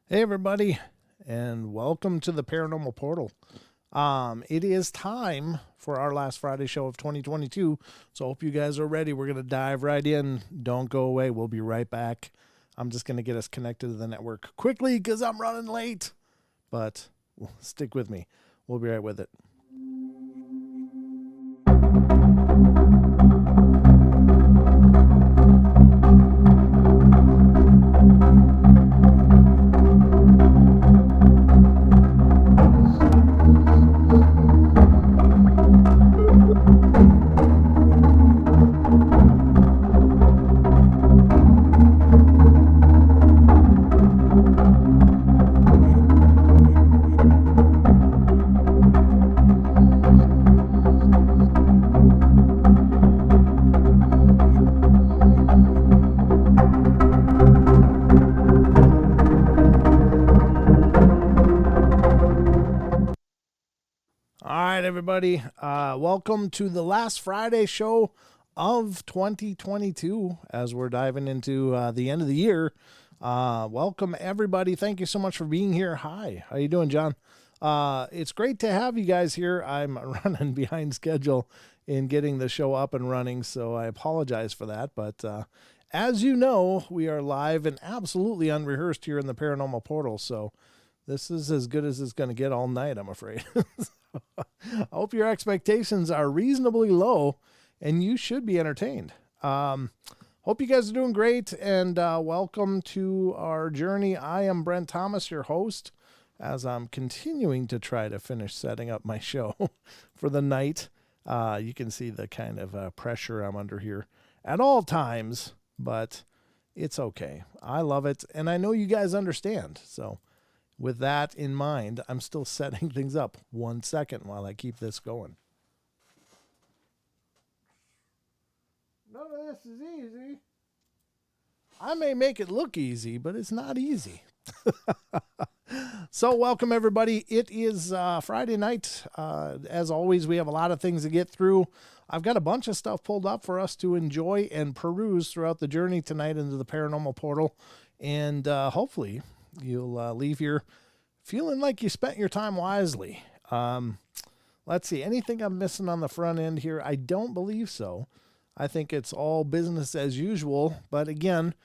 Hey everybody, and welcome to the Paranormal Portal. It is time for our last Friday show of 2022, so I hope you guys are ready. We're going to dive right in. Don't go away. We'll be right back. I'm just going to get us connected to the network quickly because I'm running late, but stick with me. We'll be right with it. All right, everybody. Welcome to the last Friday show of 2022 as we're diving into the end of the year. Welcome, everybody. Thank you so much for being here. Hi. How you doing, John? It's great to have you guys here. I'm running behind schedule in getting the show up and running, so I apologize for that. But as you know, we are live and absolutely unrehearsed here in the Paranormal Portal, so this is as good as it's going to get all night, I'm afraid. I hope your expectations are reasonably low and you should be entertained. Hope you guys are doing great, and welcome to our journey. I am Brent Thomas, your host, as I'm continuing to try to finish setting up my show for the night. You can see the kind of pressure I'm under here at all times, but it's okay. I love it, and I know you guys understand, so with that in mind, I'm still setting things up. 1 second while I keep this going. None of this is easy. I may make it look easy, but it's not easy. So welcome, everybody. It is Friday night. As always, we have a lot of things to get through. I've got a bunch of stuff pulled up for us to enjoy and peruse throughout the journey tonight into the Paranormal Portal. And hopefully you'll leave here feeling like you spent your time wisely. Let's see. Anything I'm missing on the front end here? I don't believe so. I think it's all business as usual. But again,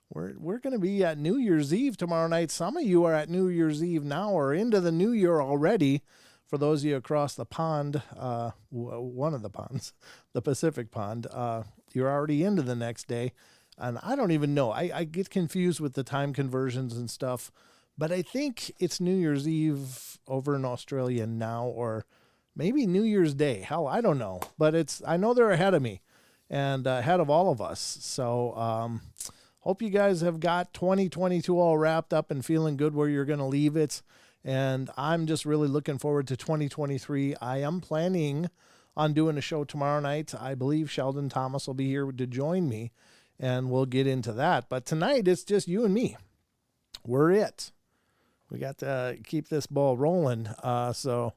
we're going to be at New Year's Eve tomorrow night. Some of you are at New Year's Eve now or into the new year already. For those of you across the pond, one of the ponds, the Pacific pond, you're already into the next day. And I don't even know. I get confused with the time conversions and stuff. But I think it's New Year's Eve over in Australia now, or maybe New Year's Day. Hell, I don't know. But I know they're ahead of me and ahead of all of us. So hope you guys have got 2022 all wrapped up and feeling good where you're going to leave it. And I'm just really looking forward to 2023. I am planning on doing a show tomorrow night. I believe Sheldon Thomas will be here to join me, and we'll get into that. But tonight, it's just you and me. We're it. We got to keep this ball rolling. So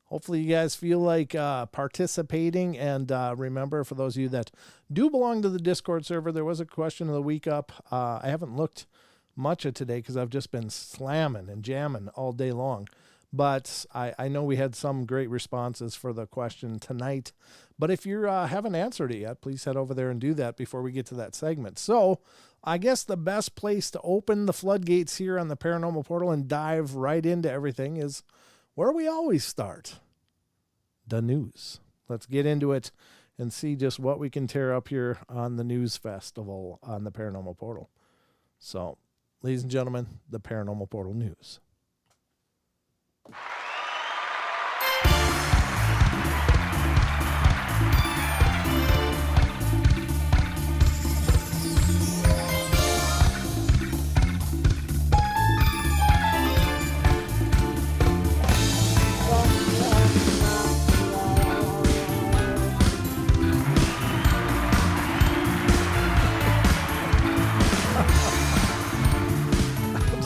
hopefully you guys feel like participating. And remember, for those of you that do belong to the Discord server, there was a question of the week up. I haven't looked much of today because I've just been slamming and jamming all day long. But I know we had some great responses for the question tonight. But if you haven't answered it yet, please head over there and do that before we get to that segment. So I guess the best place to open the floodgates here on the Paranormal Portal and dive right into everything is where we always start, the news. Let's get into it and see just what we can tear up here on the news festival on the Paranormal Portal. So, ladies and gentlemen, the Paranormal Portal news. I'm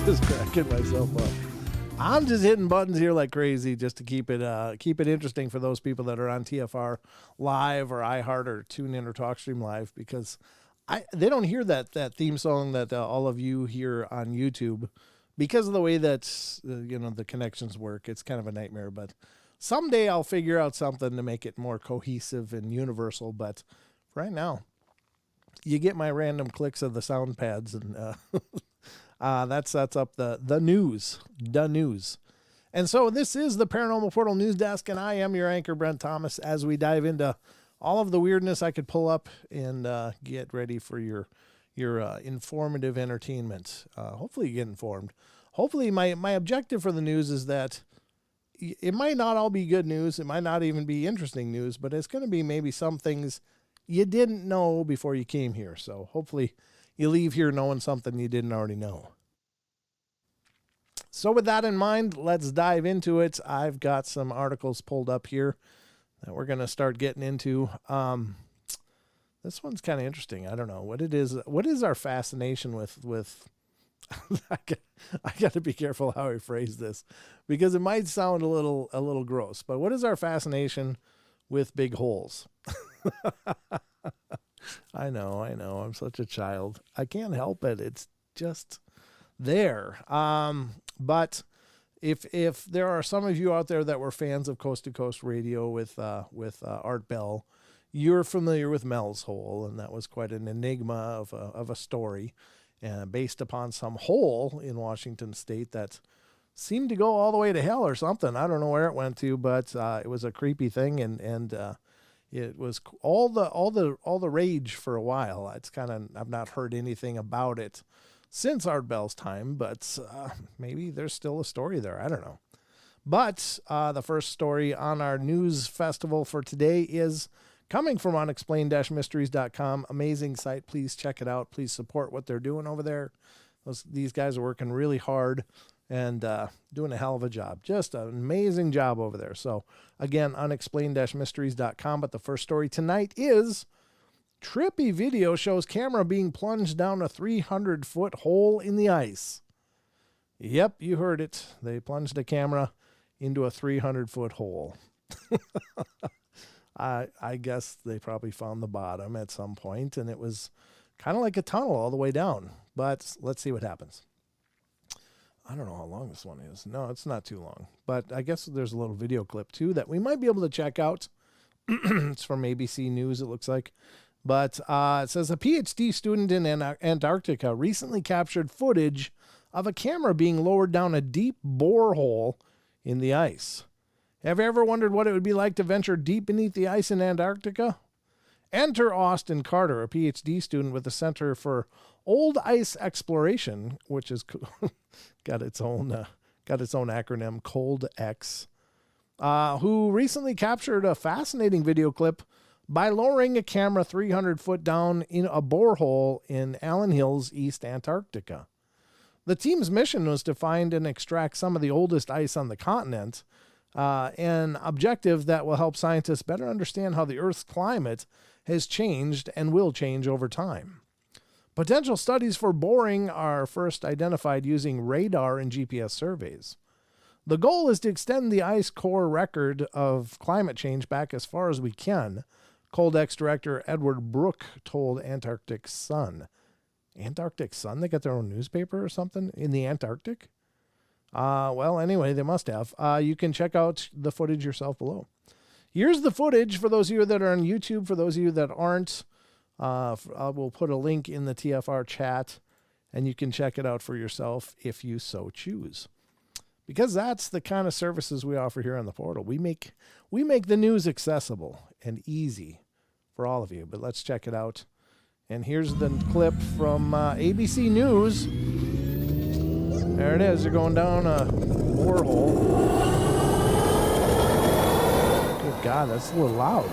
just cracking myself up. I'm just hitting buttons here like crazy just to keep it interesting for those people that are on TFR Live or iHeart or TuneIn or TalkStream Live, because they don't hear that theme song that all of you hear on YouTube, because of the way that, the connections work, it's kind of a nightmare. But someday I'll figure out something to make it more cohesive and universal. But right now, you get my random clicks of the sound pads, and that sets up the news. And so this is the Paranormal Portal News Desk, and I am your anchor, Brent Thomas, as we dive into all of the weirdness I could pull up and get ready for your informative entertainment. Hopefully you get informed. Hopefully my objective for the news is that it might not all be good news. It might not even be interesting news, but it's going to be maybe some things you didn't know before you came here. So hopefully you leave here knowing something you didn't already know. So with that in mind, let's dive into it. I've got some articles pulled up here that we're going to start getting into. This one's kind of interesting. I don't know what it is. What is our fascination with I got to be careful how I phrase this, because it might sound a little gross, but what is our fascination with big holes? I know. I'm such a child. I can't help it. It's just there. But if there are some of you out there that were fans of Coast to Coast Radio with Art Bell, you're familiar with Mel's Hole, and that was quite an enigma of a story, based upon some hole in Washington State that seemed to go all the way to hell or something. I don't know where it went to, but it was a creepy thing, and it was all the rage for a while. It's I've not heard anything about it since Art Bell's time, but maybe there's still a story there. I don't know. But the first story on our news festival for today is coming from unexplained-mysteries.com. Amazing site. Please check it out. Please support what they're doing over there. These guys are working really hard and doing a hell of a job. Just an amazing job over there. So again, unexplained-mysteries.com. But the first story tonight is trippy video shows camera being plunged down a 300-foot hole in the ice. Yep, you heard it. They plunged a camera into a 300-foot hole. I guess they probably found the bottom at some point, and it was kind of like a tunnel all the way down. But let's see what happens. I don't know how long this one is. No, it's not too long. But I guess there's a little video clip, too, that we might be able to check out. It's from ABC News, it looks like. But it says a PhD student in Antarctica recently captured footage of a camera being lowered down a deep borehole in the ice. Have you ever wondered what it would be like to venture deep beneath the ice in Antarctica? Enter Austin Carter, a PhD student with the Center for Old Ice Exploration, which has got its own acronym, COLD-X, who recently captured a fascinating video clip by lowering a camera 300 foot down in a borehole in Allen Hills, East Antarctica. The team's mission was to find and extract some of the oldest ice on the continent, an objective that will help scientists better understand how the Earth's climate has changed and will change over time. Potential studies for boring are first identified using radar and GPS surveys. The goal is to extend the ice core record of climate change back as far as we can, COLD-X director Edward Brooke told Antarctic Sun. Antarctic Sun? They got their own newspaper or something in the Antarctic? Well, anyway, they must have. You can check out the footage yourself below. Here's the footage for those of you that are on YouTube. For those of you that aren't, I will put a link in the TFR chat, and you can check it out for yourself if you so choose. Because that's the kind of services we offer here on the portal. We make the news accessible and easy for all of you. But let's check it out. And here's the clip from ABC News. There it is. They're going down a borehole. Good God, that's a little loud.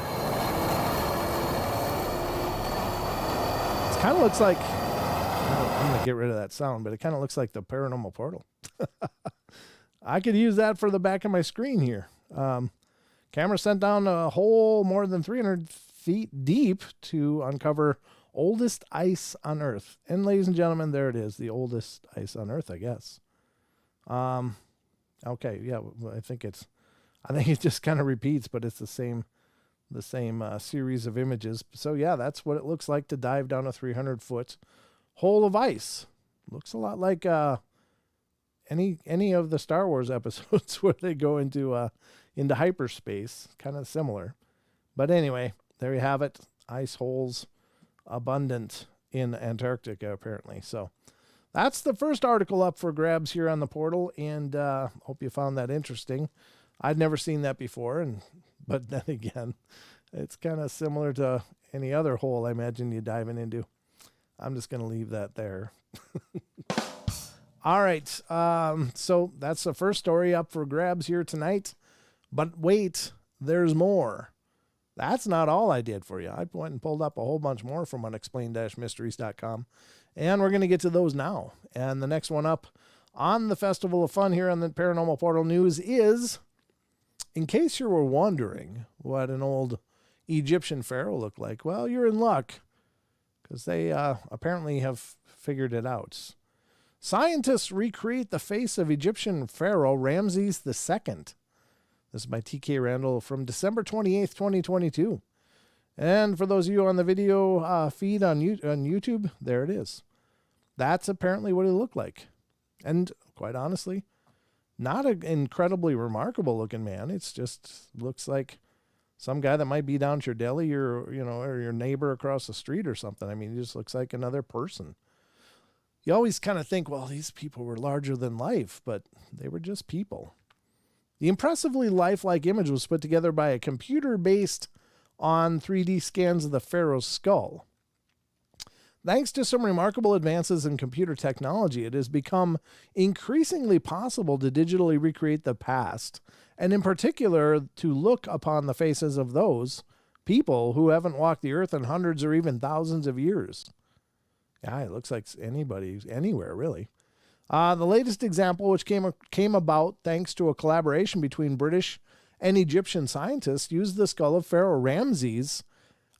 It kind of looks like, I'm going to get rid of that sound, but it kind of looks like the Paranormal Portal. I could use that for the back of my screen here. Camera sent down a hole more than 300 feet deep to uncover oldest ice on Earth. And ladies and gentlemen, there it is, the oldest ice on Earth, I guess. Okay, yeah, I think it just kind of repeats, but it's the same series of images. So yeah, that's what it looks like to dive down a 300-foot hole of ice. Looks a lot like any of the Star Wars episodes where they go into hyperspace, kind of similar. But anyway, there you have it. Ice holes abundant in Antarctica, apparently. So that's the first article up for grabs here on the portal, and hope you found that interesting. I'd never seen that before, but then again, it's kind of similar to any other hole I imagine you diving into. I'm just going to leave that there. All right, so that's the first story up for grabs here tonight. But wait, there's more. That's not all I did for you. I went and pulled up a whole bunch more from unexplained-mysteries.com, and we're going to get to those now. And the next one up on the Festival of Fun here on the Paranormal Portal News is, in case you were wondering what an old Egyptian pharaoh looked like, well, you're in luck, because they apparently have figured it out. Scientists recreate the face of Egyptian pharaoh Ramses II. This is by TK Randall from December 28th, 2022. And for those of you on the video feed on YouTube, there it is. That's apparently what he looked like. And quite honestly, not an incredibly remarkable looking man. It's just looks like some guy that might be down at your deli or, or your neighbor across the street or something. I mean, he just looks like another person. You always kind of think, well, these people were larger than life, but they were just people. The impressively lifelike image was put together by a computer based on 3D scans of the pharaoh's skull. Thanks to some remarkable advances in computer technology, it has become increasingly possible to digitally recreate the past, and in particular, to look upon the faces of those people who haven't walked the earth in hundreds or even thousands of years. Yeah, it looks like anybody, anywhere, really. The latest example, which came about thanks to a collaboration between British and Egyptian scientists, used the skull of Pharaoh Ramses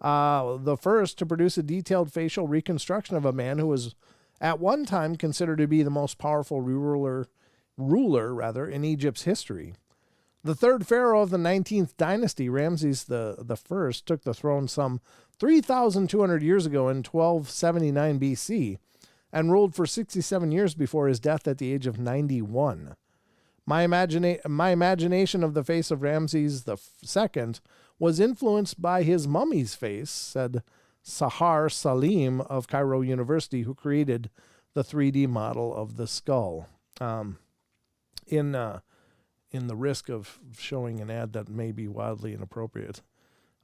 the first to produce a detailed facial reconstruction of a man who was at one time considered to be the most powerful ruler in Egypt's history. The third pharaoh of the 19th dynasty, Ramses the First, took the throne some 3,200 years ago in 1279 BC and ruled for 67 years before his death at the age of 91. My imagination of the face of Ramses II was influenced by his mummy's face, said Sahar Salim of Cairo University, who created the 3D model of the skull. In the risk of showing an ad that may be wildly inappropriate,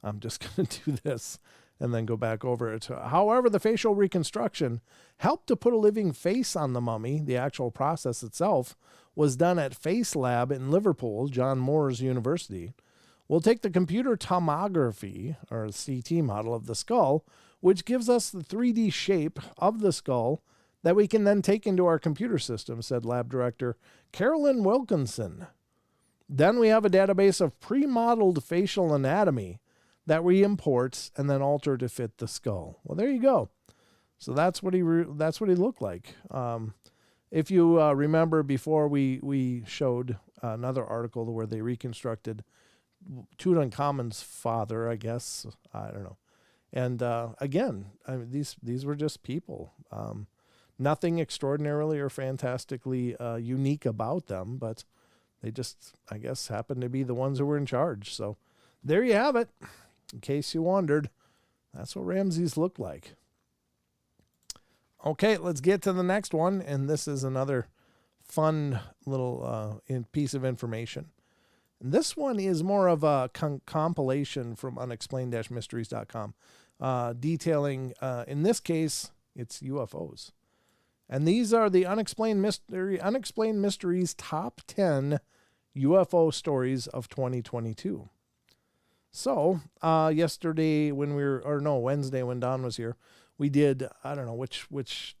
I'm just going to do this and then go back over it. However, the facial reconstruction helped to put a living face on the mummy. The actual process itself was done at Face Lab in Liverpool, John Moores University. We'll take the computer tomography, or CT model of the skull, which gives us the 3D shape of the skull that we can then take into our computer system, said lab director Carolyn Wilkinson. Then we have a database of pre-modeled facial anatomy that we import and then alter to fit the skull. Well, there you go. So that's what he looked like. If you remember before, we showed another article where they reconstructed Tutankhamun's father, I guess. I don't know. And again, I mean, these were just people. Nothing extraordinarily or fantastically unique about them, but they just, I guess, happened to be the ones who were in charge. So there you have it. In case you wondered, that's what Ramses looked like. Okay, let's get to the next one. And this is another fun little piece of information. And this one is more of a compilation from unexplained-mysteries.com, detailing, in this case, it's UFOs. And these are the Unexplained Mysteries top 10 UFO stories of 2022. So, Wednesday when Don was here, we did, I don't know which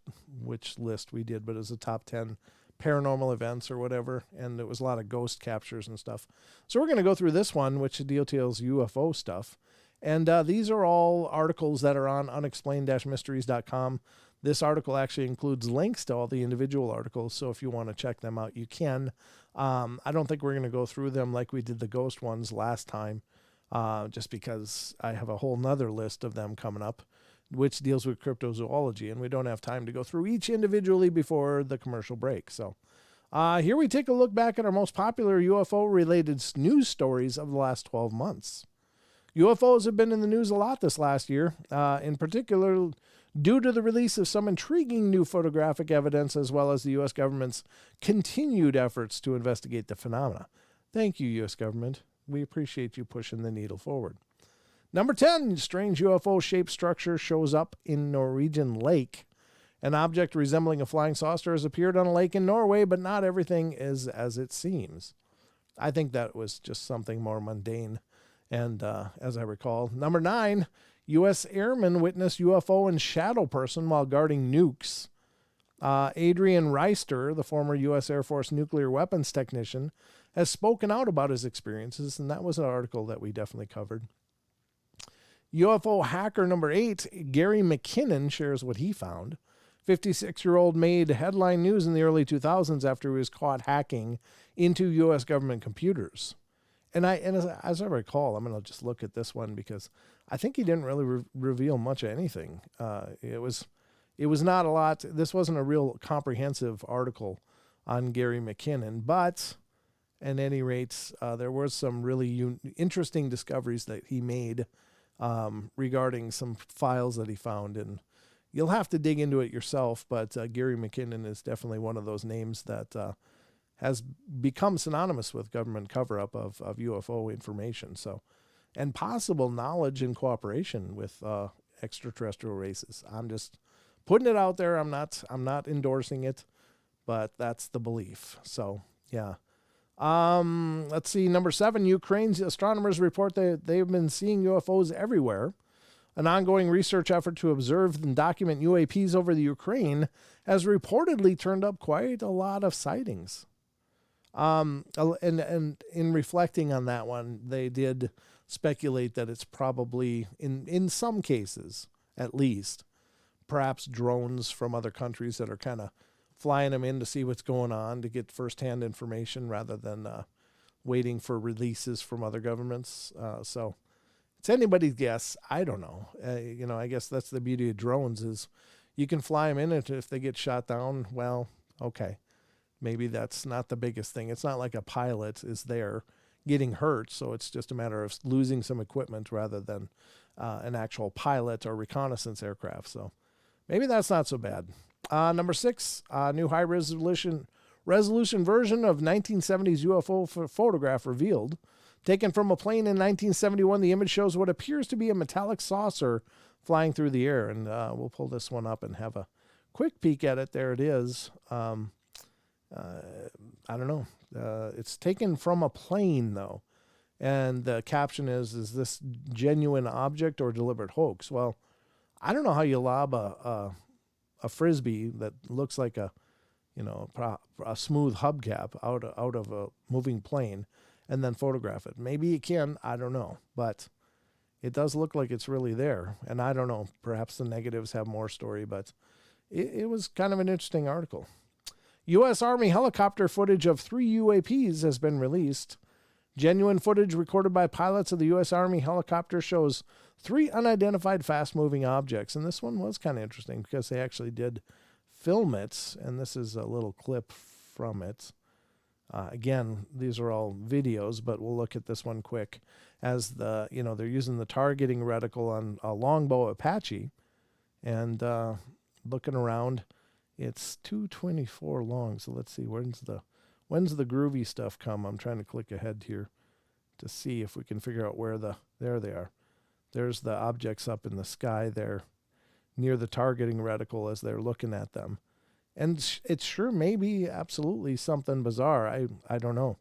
list we did, but it was the top 10 paranormal events or whatever, and it was a lot of ghost captures and stuff. So we're going to go through this one, which details UFO stuff. And these are all articles that are on unexplained-mysteries.com. This article actually includes links to all the individual articles, so if you want to check them out, you can. I don't think we're going to go through them like we did the ghost ones last time, just because I have a whole nother list of them coming up, which deals with cryptozoology, and we don't have time to go through each individually before the commercial break. So Here we take a look back at our most popular UFO-related news stories of the last 12 months. UFOs have been in the news a lot this last year, in particular due to the release of some intriguing new photographic evidence as well as the U.S. government's continued efforts to investigate the phenomena. Thank you, U.S. government. We appreciate you pushing the needle forward. Number 10, strange UFO-shaped structure shows up in Norwegian lake. An object resembling a flying saucer has appeared on a lake in Norway, but not everything is as it seems. I think that was just something more mundane. And as I recall, number 9, U.S. airmen witness UFO and shadow person while guarding nukes. Adrian Reister, the former U.S. Air Force nuclear weapons technician, has spoken out about his experiences, and that was an article that we definitely covered. UFO hacker number 8, Gary McKinnon, shares what he found. 56-year-old made headline news in the early 2000s after he was caught hacking into U.S. government computers. And as I recall, I'm going to just look at this one because I think he didn't really reveal much of anything. It was not a lot. This wasn't a real comprehensive article on Gary McKinnon, but at any rate, there were some really interesting discoveries that he made regarding some files that he found, and you'll have to dig into it yourself, but Gary McKinnon is definitely one of those names that has become synonymous with government cover-up of UFO information. So, and possible knowledge and cooperation with extraterrestrial races. I'm just putting it out there. I'm not endorsing it, but that's the belief. So, yeah. Let's see. Number 7, Ukraine's astronomers report that they've been seeing UFOs everywhere. An ongoing research effort to observe and document UAPs over the Ukraine has reportedly turned up quite a lot of sightings. And in reflecting on that one, they did speculate that it's probably, in some cases, at least, perhaps drones from other countries that are kind of flying them in to see what's going on, to get firsthand information rather than waiting for releases from other governments. So it's anybody's guess. I don't know. I guess that's the beauty of drones is you can fly them in, and if they get shot down, well, okay. Maybe that's not the biggest thing. It's not like a pilot is there getting hurt, so it's just a matter of losing some equipment rather than an actual pilot or reconnaissance aircraft. So maybe that's not so bad. Number 6, new high-resolution version of 1970s UFO photograph revealed. Taken from a plane in 1971, the image shows what appears to be a metallic saucer flying through the air. And we'll pull this one up and have a quick peek at it. There it is. I don't know. It's taken from a plane, though. And the caption is this genuine object or deliberate hoax? Well, I don't know how you lob a Frisbee that looks like a smooth hubcap out of a moving plane and then photograph it. Maybe you can, I don't know. But it does look like it's really there. And I don't know, perhaps the negatives have more story, but it was kind of an interesting article. U.S. Army helicopter footage of 3 UAPs has been released. Genuine footage recorded by pilots of the U.S. Army helicopter shows 3 unidentified fast-moving objects. And this one was kind of interesting because they actually did film it. And this is a little clip from it. Again, these are all videos, but we'll look at this one quick. As they're using the targeting reticle on a Longbow Apache. And looking around, it's 224 long. So let's see, when's the groovy stuff come? I'm trying to click ahead here to see if we can figure out where there they are. There's the objects up in the sky there near the targeting reticle as they're looking at them. And it sure may be absolutely something bizarre. I don't know.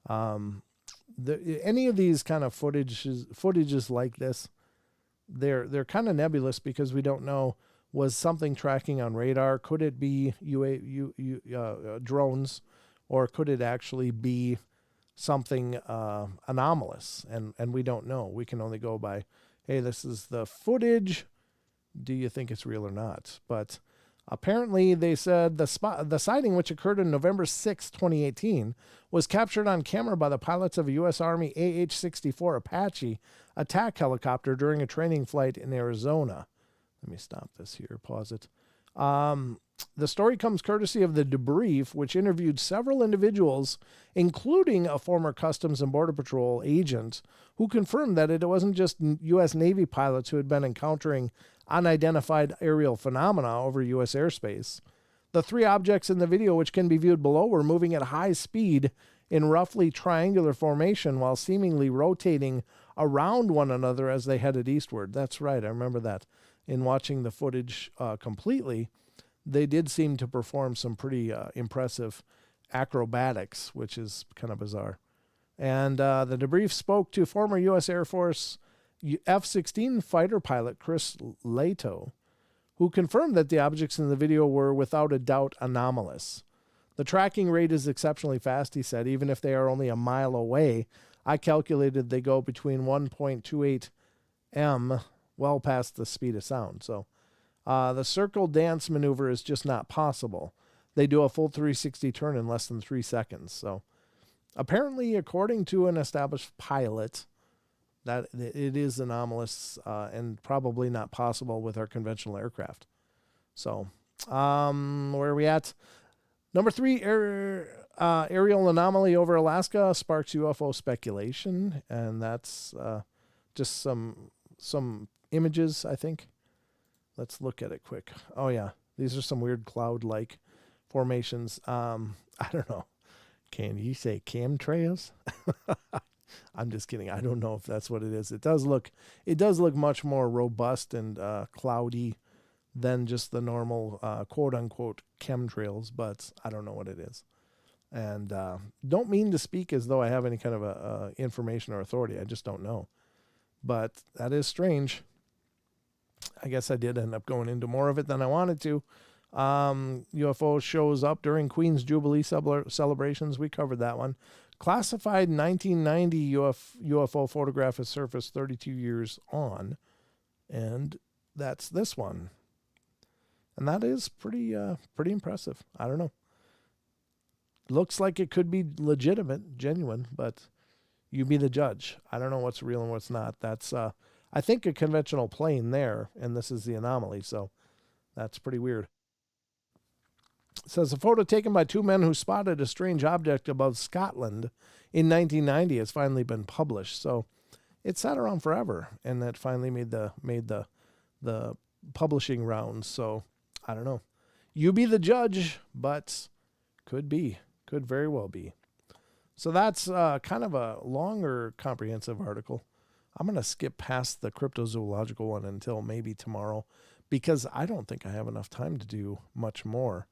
Any of these kind of footages like this, they're kind of nebulous because we don't know. Was something tracking on radar? Could it be drones, or could it actually be something anomalous? And we don't know. We can only go by, hey, this is the footage. Do you think it's real or not? But apparently they said the sighting, which occurred on November 6, 2018, was captured on camera by the pilots of a U.S. Army AH-64 Apache attack helicopter during a training flight in Arizona. Let me stop this here, pause it. The story comes courtesy of The Debrief, which interviewed several individuals, including a former Customs and Border Patrol agent, who confirmed that it wasn't just U.S. Navy pilots who had been encountering unidentified aerial phenomena over U.S. airspace. The three objects in the video, which can be viewed below, were moving at high speed in roughly triangular formation while seemingly rotating around one another as they headed eastward. That's right, I remember that. In watching the footage completely, they did seem to perform some pretty impressive acrobatics, which is kind of bizarre. And the debrief spoke to former U.S. Air Force F-16 fighter pilot Chris Lato, who confirmed that the objects in the video were without a doubt anomalous. The tracking rate is exceptionally fast, he said. Even if they are only a mile away, I calculated they go between 1.28 m, well past the speed of sound. So the circle dance maneuver is just not possible. They do a full 360 turn in less than 3 seconds. So apparently, according to an established pilot, that it is anomalous and probably not possible with our conventional aircraft. So where are we at? Number 3, aerial anomaly over Alaska sparks UFO speculation, and that's just some images, I think. Let's look at it quick. Oh yeah, these are some weird cloud-like formations. I don't know. Can you say chemtrails? I'm just kidding. I don't know if that's what it is. It does look much more robust and cloudy than just the normal quote unquote chemtrails, but I don't know what it is. And don't mean to speak as though I have any kind of information or authority. I just don't know. But that is strange. I guess I did end up going into more of it than I wanted to. UFO shows up during Queen's Jubilee celebrations. We covered that one. Classified 1990 UFO photograph has surfaced 32 years on. And that's this one. And that is pretty impressive. I don't know. Looks like it could be legitimate, genuine, but you be the judge. I don't know what's real and what's not. That's, I think, a conventional plane there, and this is the anomaly, so that's pretty weird. It says a photo taken by two men who spotted a strange object above Scotland in 1990 has finally been published. So it sat around forever, and that finally made the publishing rounds. So I don't know. You be the judge, but could very well be. So that's kind of a longer, comprehensive article. I'm going to skip past the cryptozoological one until maybe tomorrow, because I don't think I have enough time to do much more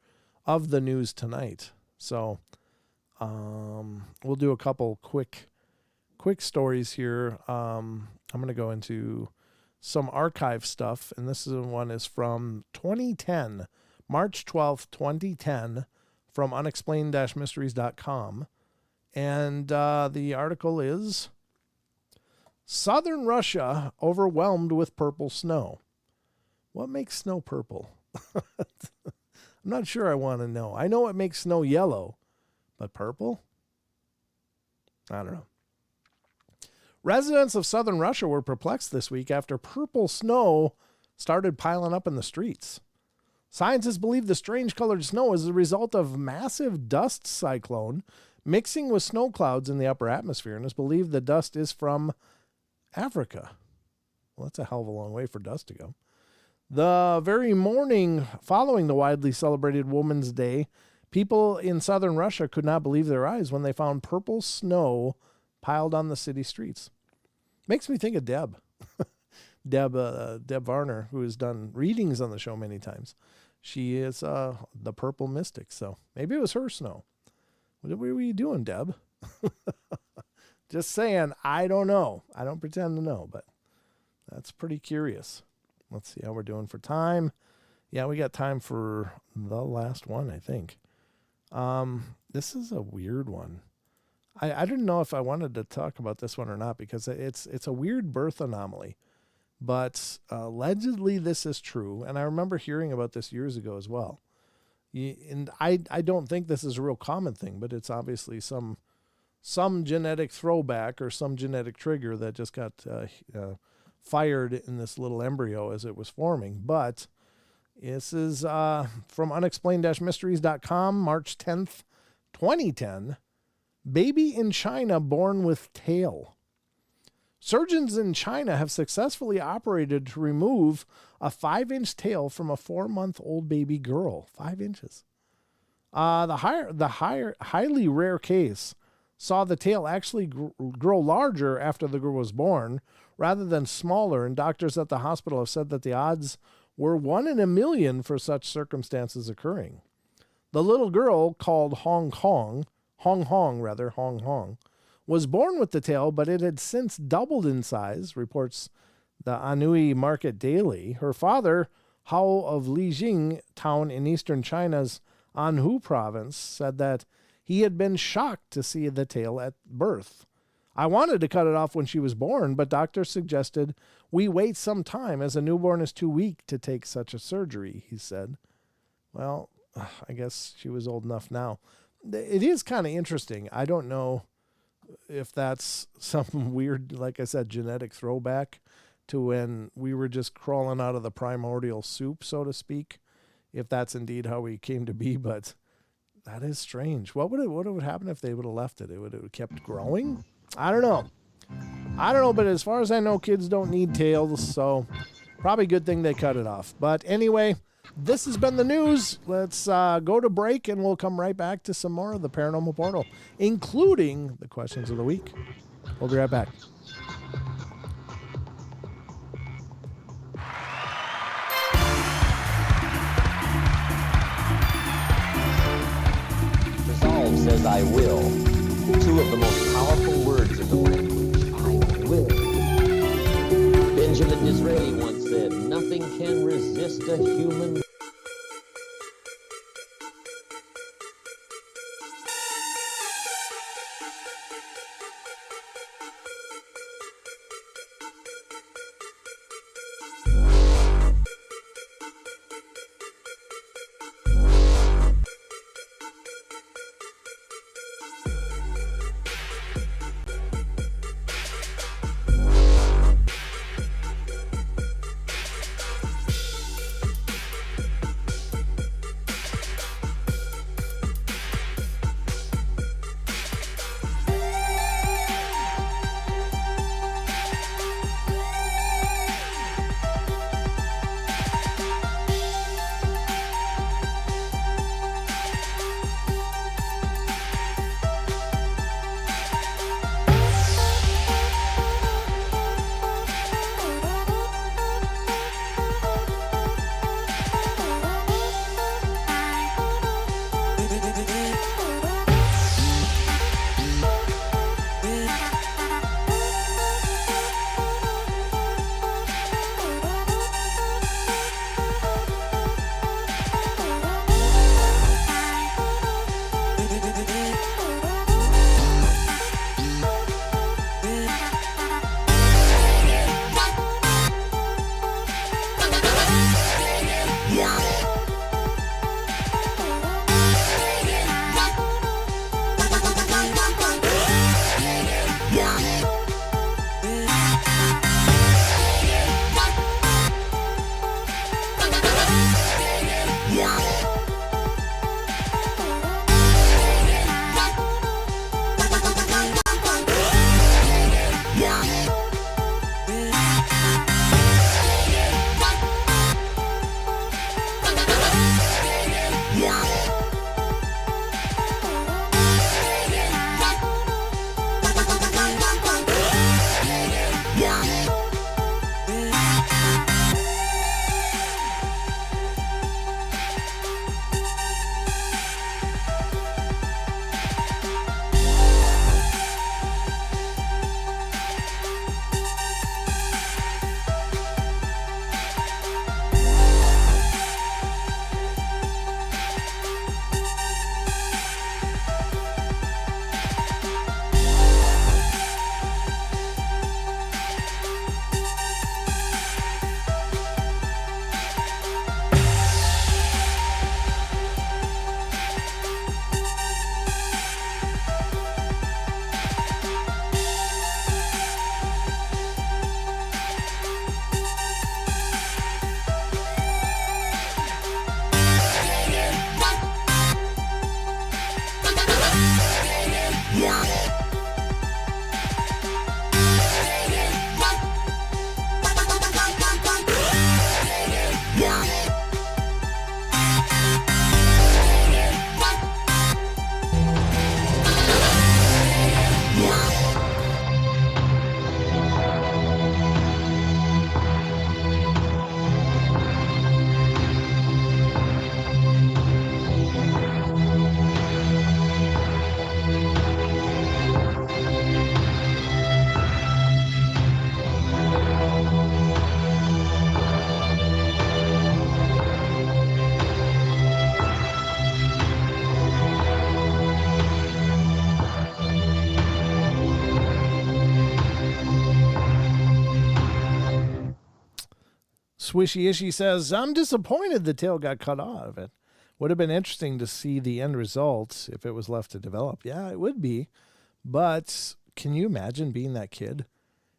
of the news tonight. So we'll do a couple quick stories here. I'm going to go into some archive stuff, and this one is from 2010, March 12th, 2010, from unexplained-mysteries.com. And the article is Southern Russia overwhelmed with purple snow. What makes snow purple? I'm not sure I want to know. I know what makes snow yellow, but purple? I don't know. Residents of southern Russia were perplexed this week after purple snow started piling up in the streets. Scientists believe the strange colored snow is the result of massive dust cyclone mixing with snow clouds in the upper atmosphere, and it's believed the dust is from Africa. Well, that's a hell of a long way for dust to go. The very morning following the widely celebrated Women's Day, people in southern Russia could not believe their eyes when they found purple snow piled on the city streets. Makes me think of Deb. Deb Varner, who has done readings on the show many times. She is the purple mystic, so maybe it was her snow. What were you doing, Deb? Just saying, I don't know. I don't pretend to know, but that's pretty curious. Let's see how we're doing for time. Yeah, we got time for the last one, I think. This is a weird one. I didn't know if I wanted to talk about this one or not, because it's a weird birth anomaly. But allegedly this is true, and I remember hearing about this years ago as well. And I don't think this is a real common thing, but it's obviously some genetic throwback or some genetic trigger that just got fired in this little embryo as it was forming. But This is from unexplained-mysteries.com, March 10th, 2010. Baby in China born with tail. Surgeons in China have successfully operated to remove a 5-inch tail from a 4-month-old baby girl. 5 inches. The highly rare case saw the tail actually grow larger after the girl was born rather than smaller, and doctors at the hospital have said that the odds were 1 in a million for such circumstances occurring. The little girl, called Hong Hong, was born with the tail, but it had since doubled in size, reports the Anhui Market Daily. Her father, Hao of Lijing town in eastern China's Anhui province, said that he had been shocked to see the tail at birth. I wanted to cut it off when she was born, but doctors suggested we wait some time as a newborn is too weak to take such a surgery, he said. Well, I guess she was old enough now. It is kind of interesting. I don't know if that's some weird, like I said, genetic throwback to when we were just crawling out of the primordial soup, so to speak, if that's indeed how we came to be, but that is strange. What would happen if they would have left it? It would have kept growing? I don't know, but as far as I know, kids don't need tails, so probably a good thing they cut it off. But anyway, this has been the news. Let's go to break, and we'll come right back to some more of the Paranormal Portal, including the questions of the week. We'll be right back. Resolve says I will. 2 of the most powerful words in the language. I will. Benjamin Disraeli once said, nothing can resist a human Swishy Ishy says, I'm disappointed the tail got cut out of it. Would have been interesting to see the end result if it was left to develop. Yeah, it would be. But can you imagine being that kid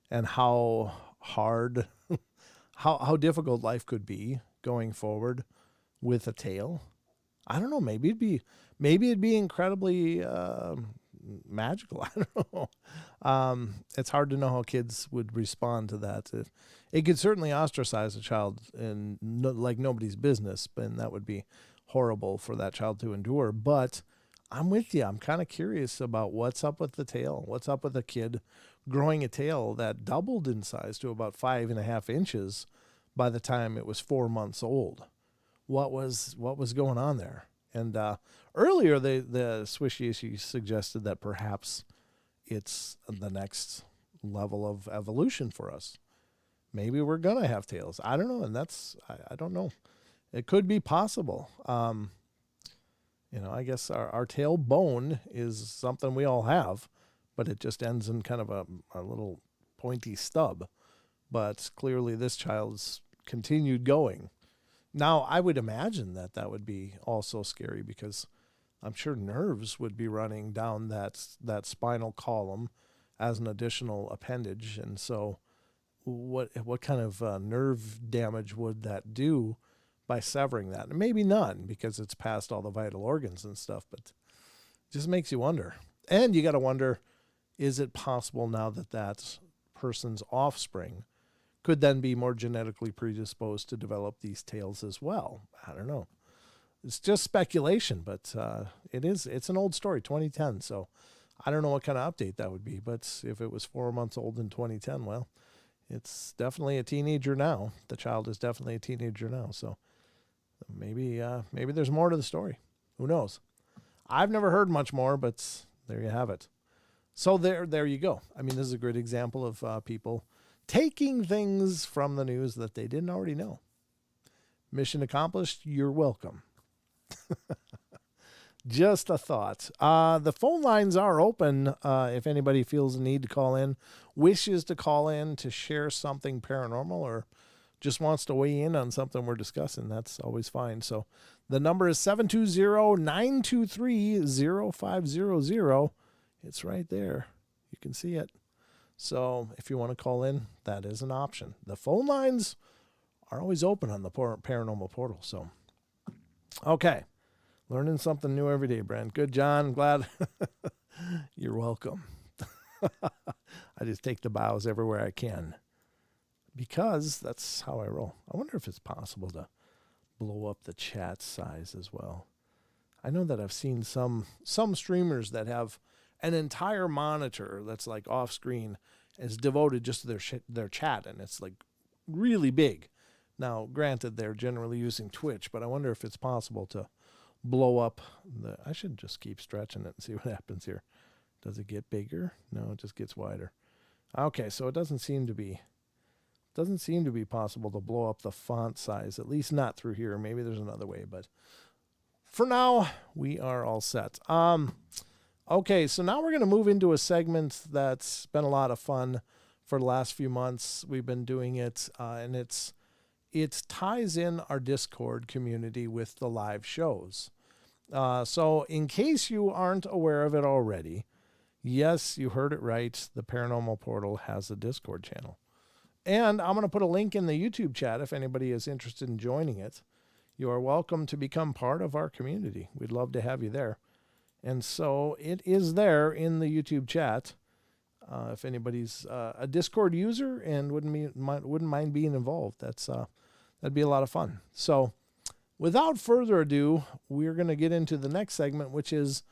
and how hard, how difficult life could be going forward with a tail? I don't know. Maybe it'd be incredibly magical. I don't know. It's hard to know how kids would respond to that. It could certainly ostracize a child and like nobody's business, and that would be horrible for that child to endure. But I'm with you. I'm kind of curious about what's up with the tail. What's up with a kid growing a tail that doubled in size to about 5.5 inches by the time it was 4 months old. What was going on there? And earlier, the Swishy Issue suggested that perhaps it's the next level of evolution for us. Maybe we're going to have tails. I don't know. And I don't know. It could be possible. I guess our tail bone is something we all have, but it just ends in kind of a little pointy stub. But clearly this child's continued going. Now, I would imagine that would be also scary because I'm sure nerves would be running down that spinal column as an additional appendage. And so what kind of nerve damage would that do by severing that? And maybe none because it's past all the vital organs and stuff, but it just makes you wonder. And you got to wonder, is it possible now that person's offspring could then be more genetically predisposed to develop these tails as well? I don't know. It's just speculation, but it's an old story, 2010. So I don't know what kind of update that would be, but if it was 4 months old in 2010, well, it's definitely a teenager now. The child is definitely a teenager now. So maybe there's more to the story. Who knows? I've never heard much more, but there you have it. So there you go. I mean, this is a great example of people taking things from the news that they didn't already know. Mission accomplished. You're welcome. Just a thought. The phone lines are open if anybody feels the need to call in, wishes to call in to share something paranormal, or just wants to weigh in on something we're discussing. That's always fine. So the number is 720-923-0500. It's right there. You can see it. So if you want to call in, that is an option. The phone lines are always open on the Paranormal Portal. So, okay. Learning something new every day, Brent. Good, John. Glad. You're welcome. I just take the bows everywhere I can because that's how I roll. I wonder if it's possible to blow up the chat size as well. I know that I've seen some streamers that have an entire monitor that's like off screen is devoted just to their chat, and it's like really big. Now, granted, they're generally using Twitch, but I wonder if it's possible to blow up I should just keep stretching it and see what happens here. Does it get bigger? No, it just gets wider. Okay, so it doesn't seem to be possible to blow up the font size, at least not through here. Maybe there's another way, but for now, we are all set. Okay, so now we're going to move into a segment that's been a lot of fun for the last few months. We've been doing it, and it ties in our Discord community with the live shows. So in case you aren't aware of it already, yes, you heard it right. The Paranormal Portal has a Discord channel. And I'm going to put a link in the YouTube chat if anybody is interested in joining it. You are welcome to become part of our community. We'd love to have you there. And so it is there in the YouTube chat. If anybody's a Discord user and wouldn't mind being involved, that'd be a lot of fun. So without further ado, we're going to get into the next segment, which is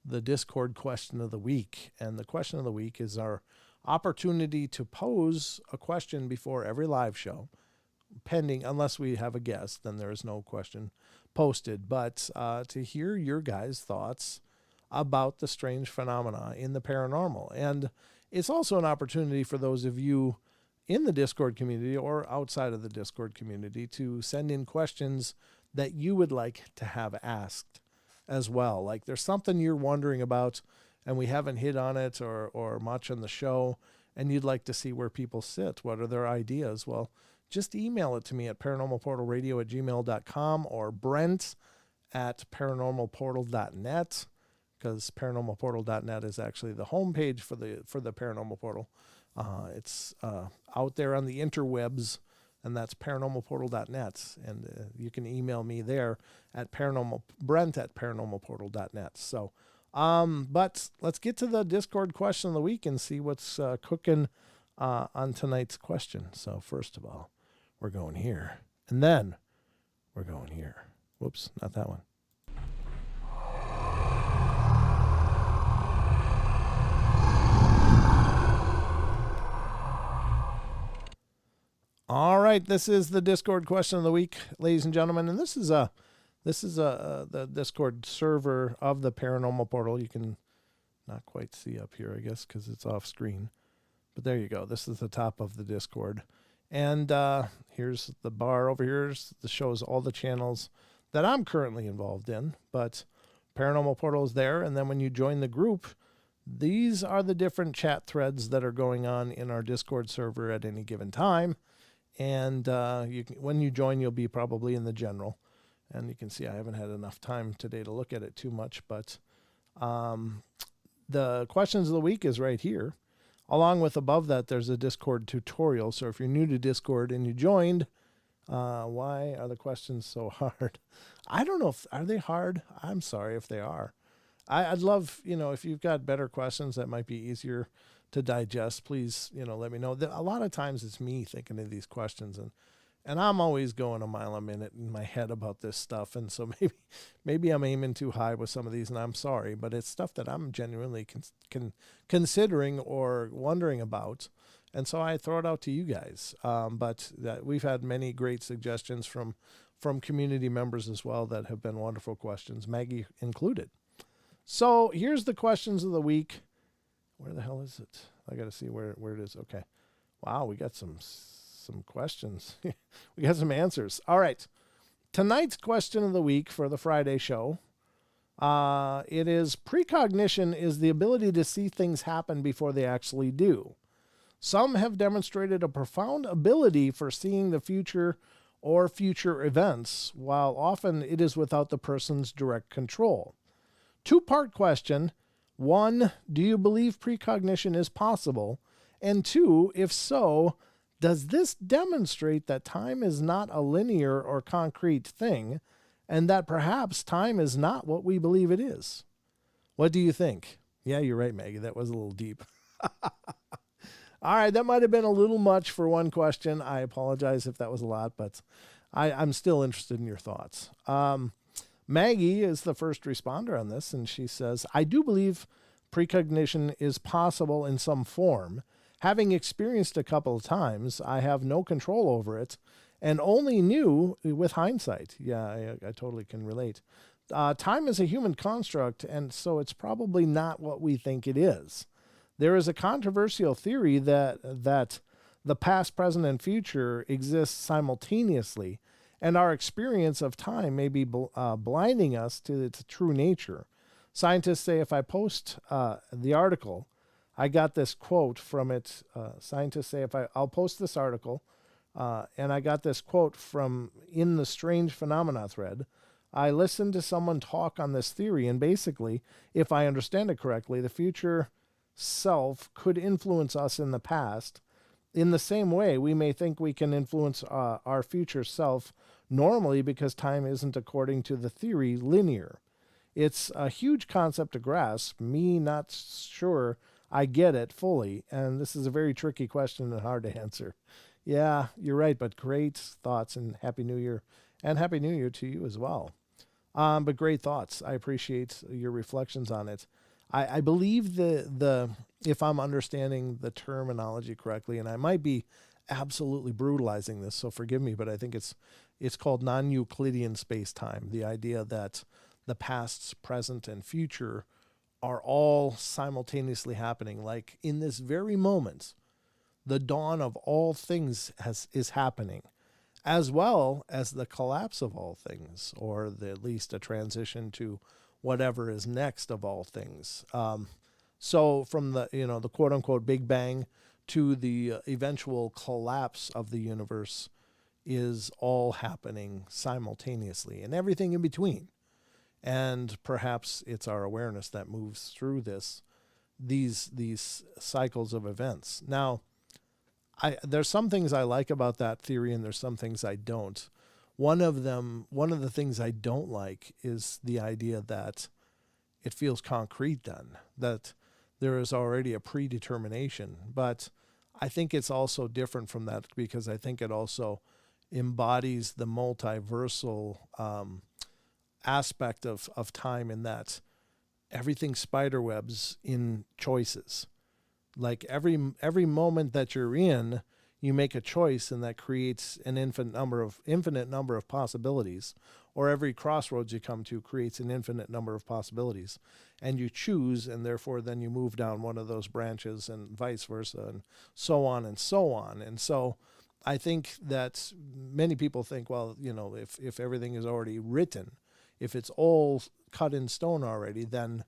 the Discord question of the week. And the question of the week is our opportunity to pose a question before every live show, pending, unless we have a guest, then there is no question posted. But to hear your guys' thoughts about the strange phenomena in the paranormal. And it's also an opportunity for those of you in the Discord community or outside of the Discord community to send in questions that you would like to have asked as well. Like there's something you're wondering about and we haven't hit on it or much on the show, and you'd like to see where people sit. What are their ideas? Well, just email it to me at paranormalportalradio@gmail.com or brent@paranormalportal.net, because paranormalportal.net is actually the homepage for the Paranormal Portal. It's out there on the interwebs, and that's paranormalportal.net. And you can email me there at brent@paranormalportal.net. So, but let's get to the Discord question of the week and see what's cooking on tonight's question. So first of all, we're going here, and then we're going here. Whoops, not that one. All right, this is the Discord question of the week, ladies and gentlemen, and this is the Discord server of the Paranormal Portal. You can not quite see up here, I guess, because it's off screen, but there you go. This is the top of the Discord, and here's the bar over here that shows all the channels that I'm currently involved in. But Paranormal Portal is there, and then when you join the group, these are the different chat threads that are going on in our Discord server at any given time. And when you join, you'll be probably in the general. And you can see I haven't had enough time today to look at it too much, but the questions of the week is right here. Along with above that, there's a Discord tutorial. So if you're new to Discord and you joined, why are the questions so hard? I don't know. Are they hard? I'm sorry if they are. I'd love, if you've got better questions that might be easier to digest, please, let me know. A lot of times it's me thinking of these questions, and I'm always going a mile a minute in my head about this stuff. And so maybe I'm aiming too high with some of these, and I'm sorry, but it's stuff that I'm genuinely considering or wondering about. And so I throw it out to you guys. But we've had many great suggestions from community members as well that have been wonderful questions, Maggie included. So here's the questions of the week. Where the hell is it? I got to see where it is. Okay. Wow, we got some questions. We got some answers. All right. Tonight's question of the week for the Friday show. It is, precognition is the ability to see things happen before they actually do. Some have demonstrated a profound ability for seeing the future or future events, while often it is without the person's direct control. Two-part question. 1, do you believe precognition is possible? And 2, if so, does this demonstrate that time is not a linear or concrete thing, and that perhaps time is not what we believe it is? What do you think? Yeah, you're right, Maggie. That was a little deep. All right, that might have been a little much for one question. I apologize if that was a lot, but I'm still interested in your thoughts. Maggie is the first responder on this, and she says, I do believe precognition is possible in some form. Having experienced a couple of times, I have no control over it and only knew with hindsight. Yeah, I totally can relate. Time is a human construct, and so it's probably not what we think it is. There is a controversial theory that the past, present, and future exist simultaneously, and our experience of time may be blinding us to its true nature. Scientists say if I post the article, I got this quote from it. Scientists say I'll post this article, and I got this quote from in the Strange Phenomena thread. I listened to someone talk on this theory, and basically, if I understand it correctly, the future self could influence us in the past. In the same way, we may think we can influence our future self normally because time isn't, according to the theory, linear. It's a huge concept to grasp. Me not sure I get it fully, and this is a very tricky question and hard to answer. Yeah, you're right, but great thoughts, and Happy New Year. And Happy New Year to you as well. But great thoughts. I appreciate your reflections on it. I believe the if I'm understanding the terminology correctly, and I might be absolutely brutalizing this, so forgive me, but I think it's called non-Euclidean space-time, the idea that the past, present, and future are all simultaneously happening. Like in this very moment, the dawn of all things is happening, as well as the collapse of all things, or at least a transition to whatever is next of all things. So from the quote unquote Big Bang to the eventual collapse of the universe, is all happening simultaneously and everything in between. And perhaps it's our awareness that moves through these cycles of events. Now, there's some things I like about that theory, and there's some things I don't. One of the things I don't like is the idea that it feels concrete then, that there is already a predetermination. But I think it's also different from that, because I think it also embodies the multiversal aspect of time, in that everything spiderwebs in choices. Like every moment that you're in, you make a choice, and that creates an infinite number of possibilities. Or every crossroads you come to creates an infinite number of possibilities, and you choose, and therefore then you move down one of those branches, and vice versa, and so on and so on. And so I think that many people think, well, if everything is already written, if it's all cut in stone already, then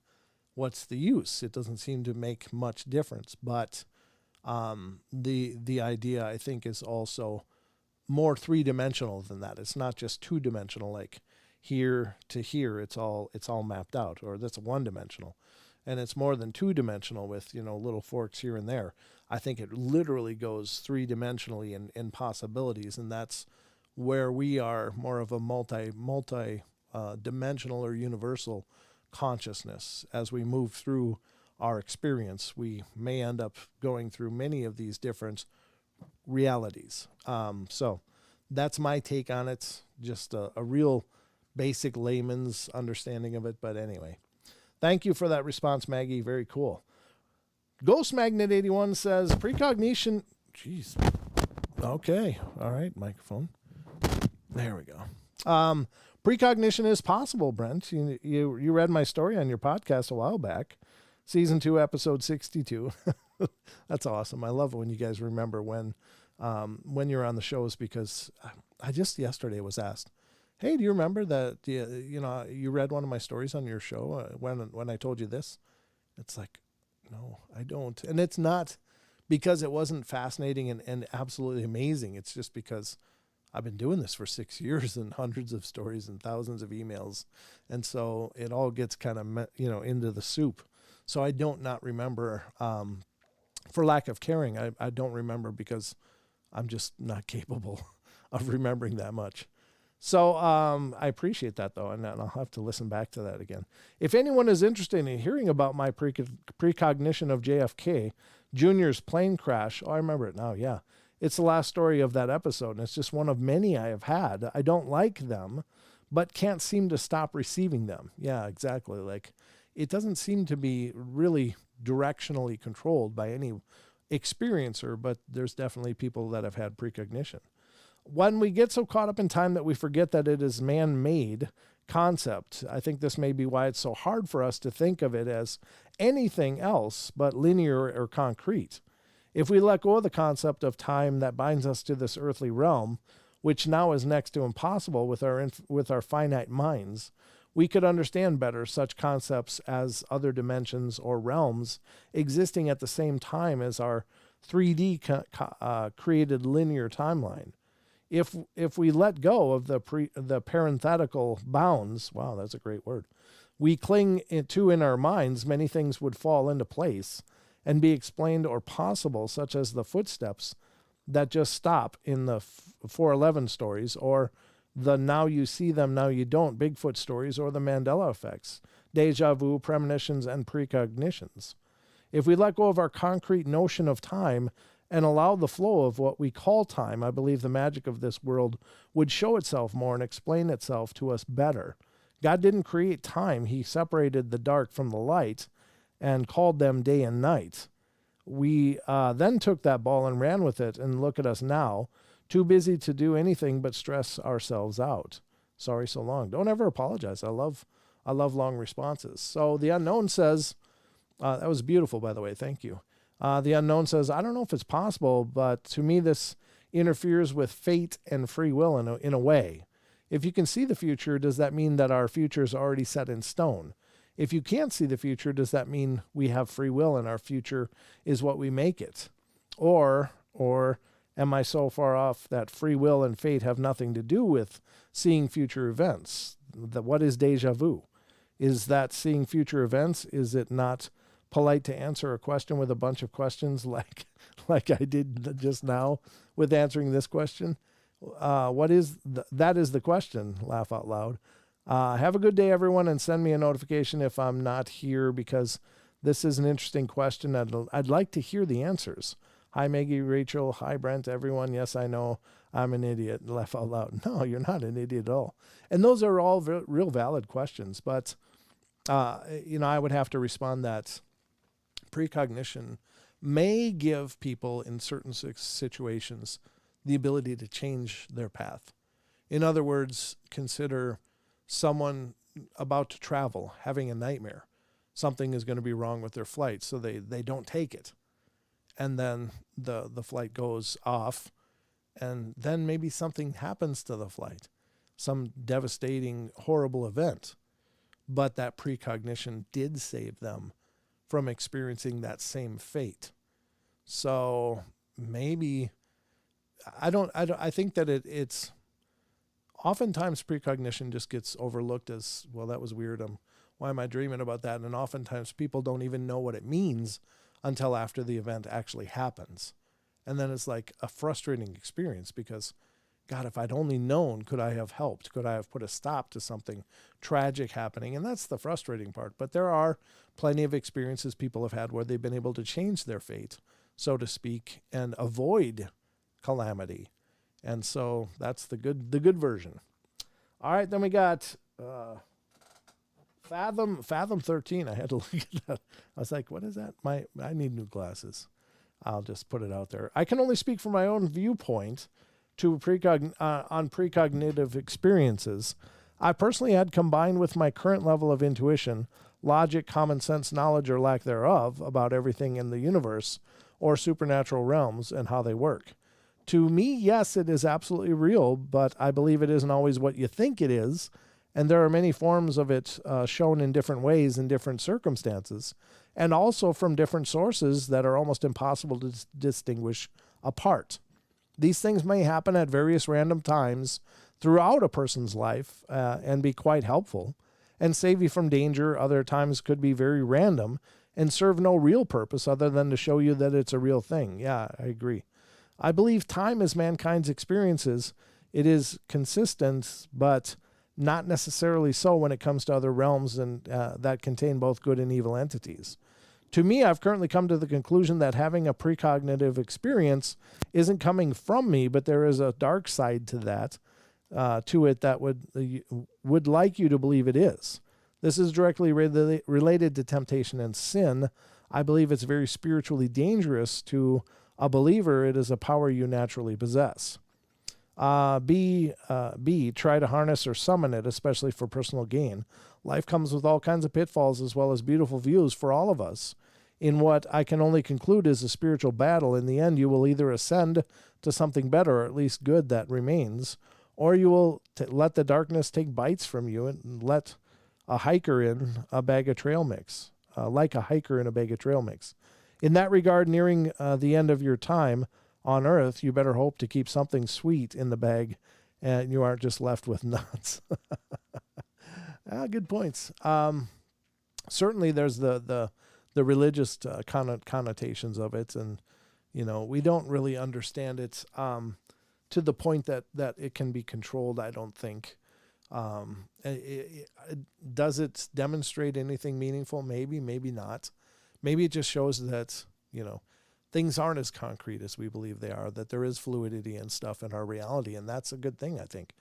what's the use? It doesn't seem to make much difference. But the idea, I think, is also more three-dimensional than that. It's not just two-dimensional, like here to here. It's all mapped out, or that's one-dimensional, and it's more than two-dimensional with little forks here and there. I think it literally goes three-dimensionally in possibilities, and that's where we are more of a multi dimensional or universal consciousness. As we move through our experience, we may end up going through many of these different realities. So that's my take on it. Just a real basic layman's understanding of it. But anyway, thank you for that response, Maggie. Very cool. Ghost Magnet 81 says precognition. Jeez. Okay. All right. Microphone. There we go. Precognition is possible, Brent. You read my story on your podcast a while back. Season 2, episode 62. That's awesome. I love it when you guys remember when you're on the shows, because I just yesterday was asked, hey, do you remember that you read one of my stories on your show when I told you this? It's like, no, I don't. And it's not because it wasn't fascinating and absolutely amazing. It's just because I've been doing this for 6 years, and hundreds of stories and thousands of emails. And so it all gets kind of, into the soup. So I don't not remember, for lack of caring. I don't remember because I'm just not capable of remembering that much. So I appreciate that, though, and I'll have to listen back to that again. If anyone is interested in hearing about my precognition of JFK Jr.'s plane crash, I remember it now, yeah. It's the last story of that episode, and it's just one of many I have had. I don't like them, but can't seem to stop receiving them. Yeah, exactly. Like, it doesn't seem to be really directionally controlled by any experiencer, but there's definitely people that have had precognition. When we get so caught up in time that we forget that it is man-made concept, I think this may be why it's so hard for us to think of it as anything else but linear or concrete. If we let go of the concept of time that binds us to this earthly realm, which now is next to impossible with our finite minds, we could understand better such concepts as other dimensions or realms existing at the same time as our 3D created linear timeline. If we let go of the parenthetical bounds, wow, that's a great word, we cling to in our minds, many things would fall into place and be explained or possible, such as the footsteps that just stop in the 411 stories, or the now you see them, now you don't Bigfoot stories, or the Mandela effects, deja vu, premonitions, and precognitions. If we let go of our concrete notion of time and allow the flow of what we call time, I believe the magic of this world would show itself more and explain itself to us better. God didn't create time. He separated the dark from the light and called them day and night. We then took that ball and ran with it, and look at us now, too busy to do anything but stress ourselves out. Sorry so long. Don't ever apologize. I love long responses. So the unknown says, that was beautiful, by the way. Thank you. The unknown says, I don't know if it's possible, but to me this interferes with fate and free will in a way. If you can see the future, does that mean that our future is already set in stone? If you can't see the future, does that mean we have free will and our future is what we make it? Or Am I so far off that free will and fate have nothing to do with seeing future events? What is deja vu? Is that seeing future events? Is it not polite to answer a question with a bunch of questions like I did just now with answering this question? That is the question. Laugh out loud. Have a good day, everyone, and send me a notification if I'm not here, because this is an interesting question. I'd like to hear the answers. Hi, Maggie, Rachel. Hi, Brent, everyone. Yes, I know I'm an idiot. Laugh out loud. No, you're not an idiot at all. And those are all real valid questions. But, I would have to respond that precognition may give people in certain situations the ability to change their path. In other words, consider someone about to travel, having a nightmare. Something is going to be wrong with their flight, so they don't take it. And then the flight goes off, and then maybe something happens to the flight, some devastating, horrible event. But that precognition did save them from experiencing that same fate. So maybe, I think that it's oftentimes precognition just gets overlooked as, well, that was weird. Why am I dreaming about that? And oftentimes people don't even know what it means until after the event actually happens. And then it's like a frustrating experience because, God, if I'd only known, could I have helped? Could I have put a stop to something tragic happening? And that's the frustrating part. But there are plenty of experiences people have had where they've been able to change their fate, so to speak, and avoid calamity. And so that's the good version. All right, then we got Fathom 13. I had to look at that. I was like, what is that? I need new glasses. I'll just put it out there. I can only speak from my own viewpoint on precognitive experiences. I personally had, combined with my current level of intuition, logic, common sense, knowledge, or lack thereof about everything in the universe or supernatural realms and how they work. To me, yes, it is absolutely real, but I believe it isn't always what you think it is, and there are many forms of it shown in different ways in different circumstances, and also from different sources that are almost impossible to distinguish apart. These things may happen at various random times throughout a person's life and be quite helpful and save you from danger. Other times could be very random and serve no real purpose other than to show you that it's a real thing. Yeah, I agree. I believe time is mankind's experiences. It is consistent, but not necessarily so when it comes to other realms and that contain both good and evil entities. To me, I've currently come to the conclusion that having a precognitive experience isn't coming from me, but there is a dark side to that, to it that would like you to believe it is. This is directly related to temptation and sin. I believe it's very spiritually dangerous to a believer. It is a power you naturally possess. B, try to harness or summon it, especially for personal gain. Life comes with all kinds of pitfalls as well as beautiful views for all of us. In what I can only conclude is a spiritual battle, in the end you will either ascend to something better, or at least good that remains, or you will let the darkness take bites from you and let a hiker in a bag of trail mix, like a hiker in a bag of trail mix. In that regard, nearing the end of your time on Earth, you better hope to keep something sweet in the bag and you aren't just left with nuts. Good points. Certainly there's the religious connotations of it, and we don't really understand it to the point that it can be controlled, I don't think. Does it demonstrate anything meaningful? Maybe not. Maybe it just shows that things aren't as concrete as we believe they are, that there is fluidity and stuff in our reality, and that's a good thing, I think.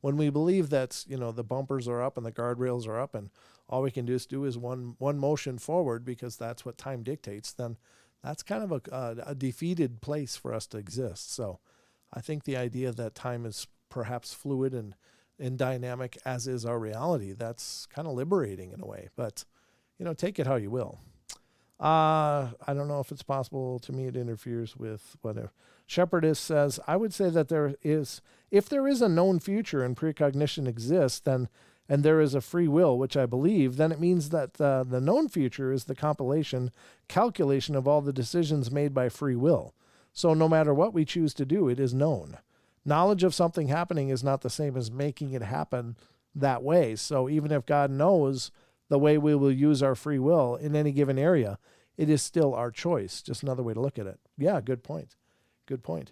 When we believe that, the bumpers are up and the guardrails are up and all we can do is one motion forward because that's what time dictates, then that's kind of a defeated place for us to exist. So I think the idea that time is perhaps fluid and dynamic, as is our reality, that's kind of liberating in a way. But, take it how you will. I don't know if it's possible. To me, it interferes with whatever. Shepherdess says, I would say that if there is a known future and precognition exists, then, and there is a free will, which I believe, then it means that the known future is the calculation of all the decisions made by free will. So no matter what we choose to do, it is known. Knowledge of something happening is not the same as making it happen that way. So even if God knows the way we will use our free will in any given area, it is still our choice. Just another way to look at it. Yeah, good point. Good point.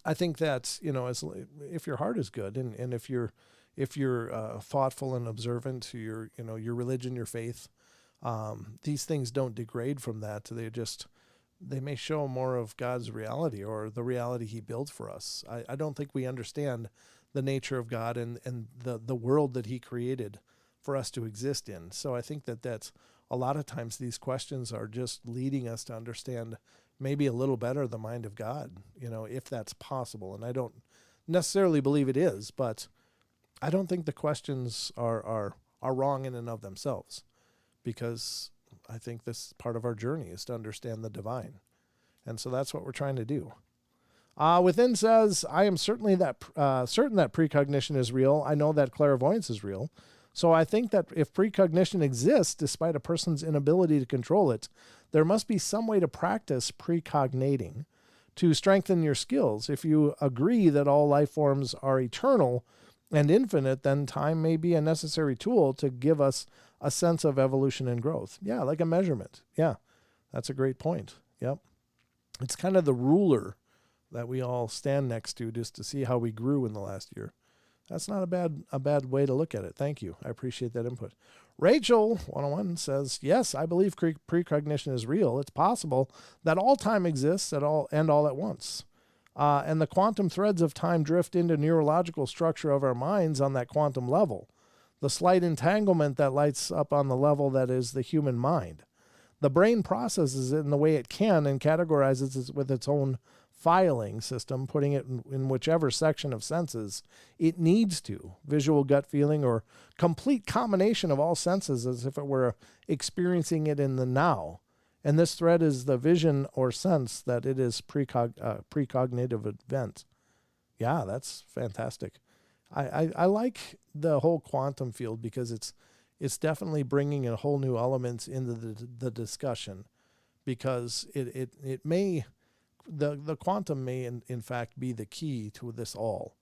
I think that, if your heart is good and if you're thoughtful and observant to your religion, your faith, these things don't degrade from that. They may show more of God's reality or the reality he built for us. I don't think we understand the nature of God and the world that he created for us to exist in. So I think that's a lot of times these questions are just leading us to understand maybe a little better the mind of God, if that's possible. And I don't necessarily believe it is, but I don't think the questions are wrong in and of themselves, because I think this part of our journey is to understand the divine. And so that's what we're trying to do. Within says, I am certain that precognition is real. I know that clairvoyance is real. So I think that if precognition exists, despite a person's inability to control it, there must be some way to practice precognating to strengthen your skills. If you agree that all life forms are eternal and infinite, then time may be a necessary tool to give us a sense of evolution and growth. Yeah, like a measurement. Yeah, that's a great point. Yep. It's kind of the ruler that we all stand next to just to see how we grew in the last year. That's not a bad way to look at it. Thank you. I appreciate that input. Rachel 101 says, yes, I believe precognition is real. It's possible that all time exists all at once. And the quantum threads of time drift into neurological structure of our minds on that quantum level. The slight entanglement that lights up on the level that is the human mind. The brain processes it in the way it can and categorizes it with its own filing system, putting it in whichever section of senses it needs to. Visual, gut feeling, or complete combination of all senses as if it were experiencing it in the now. And this thread is the vision or sense that it is precognitive event. Yeah, that's fantastic. I like the whole quantum field because it's definitely bringing a whole new elements into the discussion, because it may... The quantum may, in fact, be the key to this all.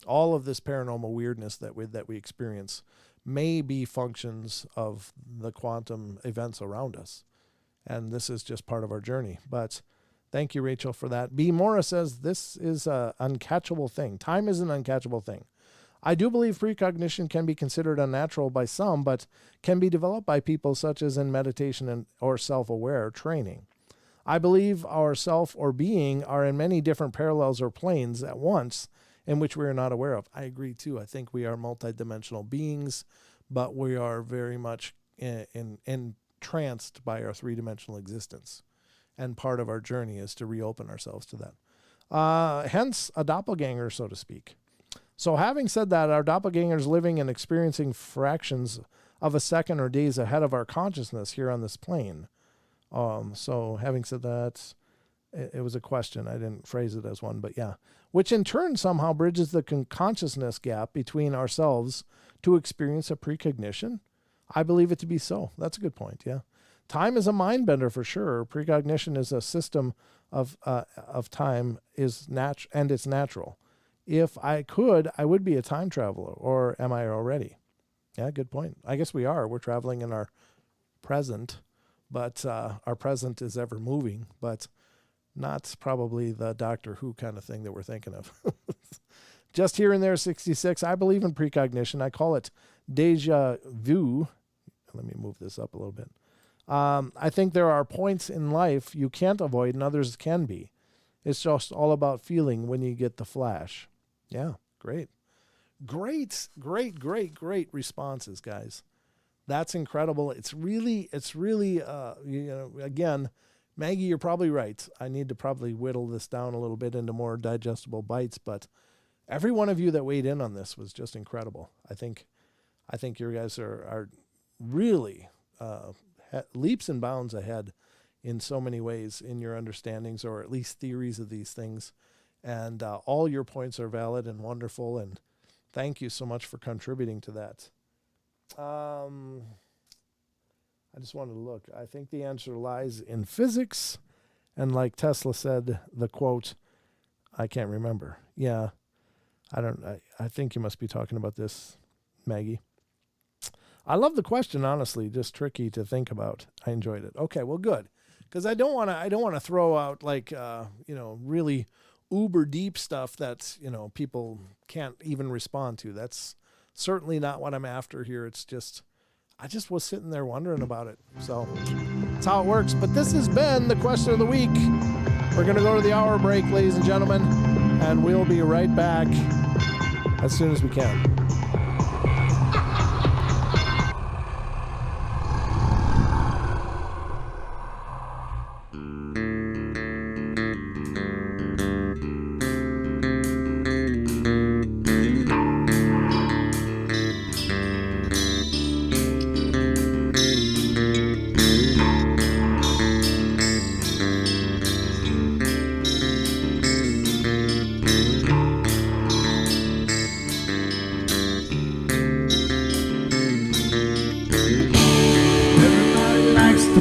All of this paranormal weirdness that we experience may be functions of the quantum events around us. And this is just part of our journey. But thank you, Rachel, for that. B. Mora says, this is an uncatchable thing. Time is an uncatchable thing. I do believe precognition can be considered unnatural by some, but can be developed by people such as in meditation or self-aware training. I believe our self or being are in many different parallels or planes at once in which we are not aware of. I agree, too. I think we are multidimensional beings, but we are very much entranced by our three-dimensional existence. And part of our journey is to reopen ourselves to that. Hence, a doppelganger, so to speak. So having said that, our doppelgangers living and experiencing fractions of a second or days ahead of our consciousness here on this plane. So having said that, it was a question. I didn't phrase it as one, but yeah. Which in turn somehow bridges the consciousness gap between ourselves to experience a precognition. I believe it to be so. That's a good point, yeah. Time is a mind bender for sure. Precognition is a system of time and it's natural. If I could, I would be a time traveler, or am I already? Yeah, good point. I guess we are. We're traveling in our present. But our present is ever moving, but not probably the Doctor Who kind of thing that we're thinking of. Just here and there, 66. I believe in precognition. I call it deja vu. Let me move this up a little bit. I think there are points in life you can't avoid and others can be. It's just all about feeling when you get the flash. Yeah, great. Great responses, guys. That's incredible. It's really, again, Maggie, you're probably right. I need to probably whittle this down a little bit into more digestible bites, but every one of you that weighed in on this was just incredible. I think you guys are really leaps and bounds ahead in so many ways in your understandings, or at least theories of these things. And all your points are valid and wonderful. And thank you so much for contributing to that. I just wanted to look. I think the answer lies in physics And like Tesla said, the quote, I can't remember. Yeah, I think you must be talking about this, Maggie. I love the question, honestly, just tricky to think about. I enjoyed it. Okay, well, good. Because I don't want to throw out like, really uber deep stuff that's, people can't even respond to. That's certainly not what I'm after here. It's just, I just was sitting there wondering about it. So that's how it works. But this has been the question of the week. We're going to go to the hour break, ladies and gentlemen, and we'll be right back as soon as we can.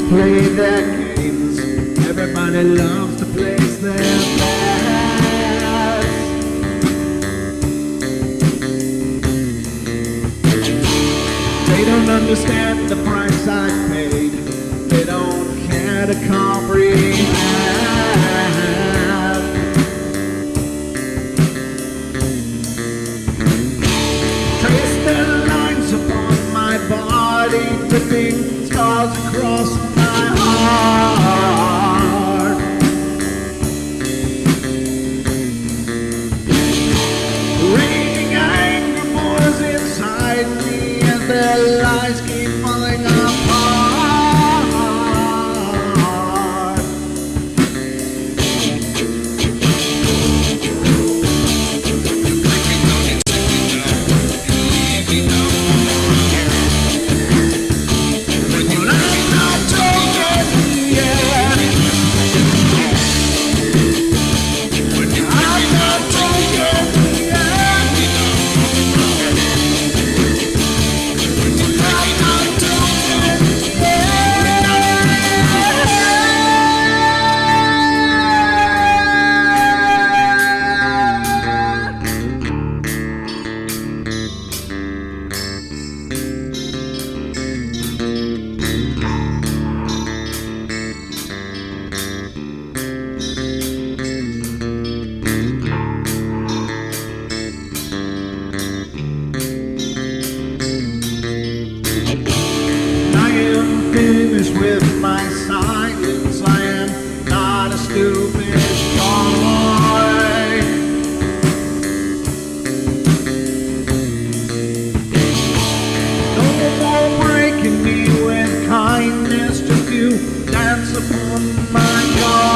Play their games. Everybody loves to place their bets. They don't understand the price I paid. They don't care to comprehend. Trace their lines upon my body, dripping scars across my heart. Raging anger pours inside me as their lies keep falling apart. With my silence, I am not a stupid boy. No more breaking me with kindness, just you dance upon my joy.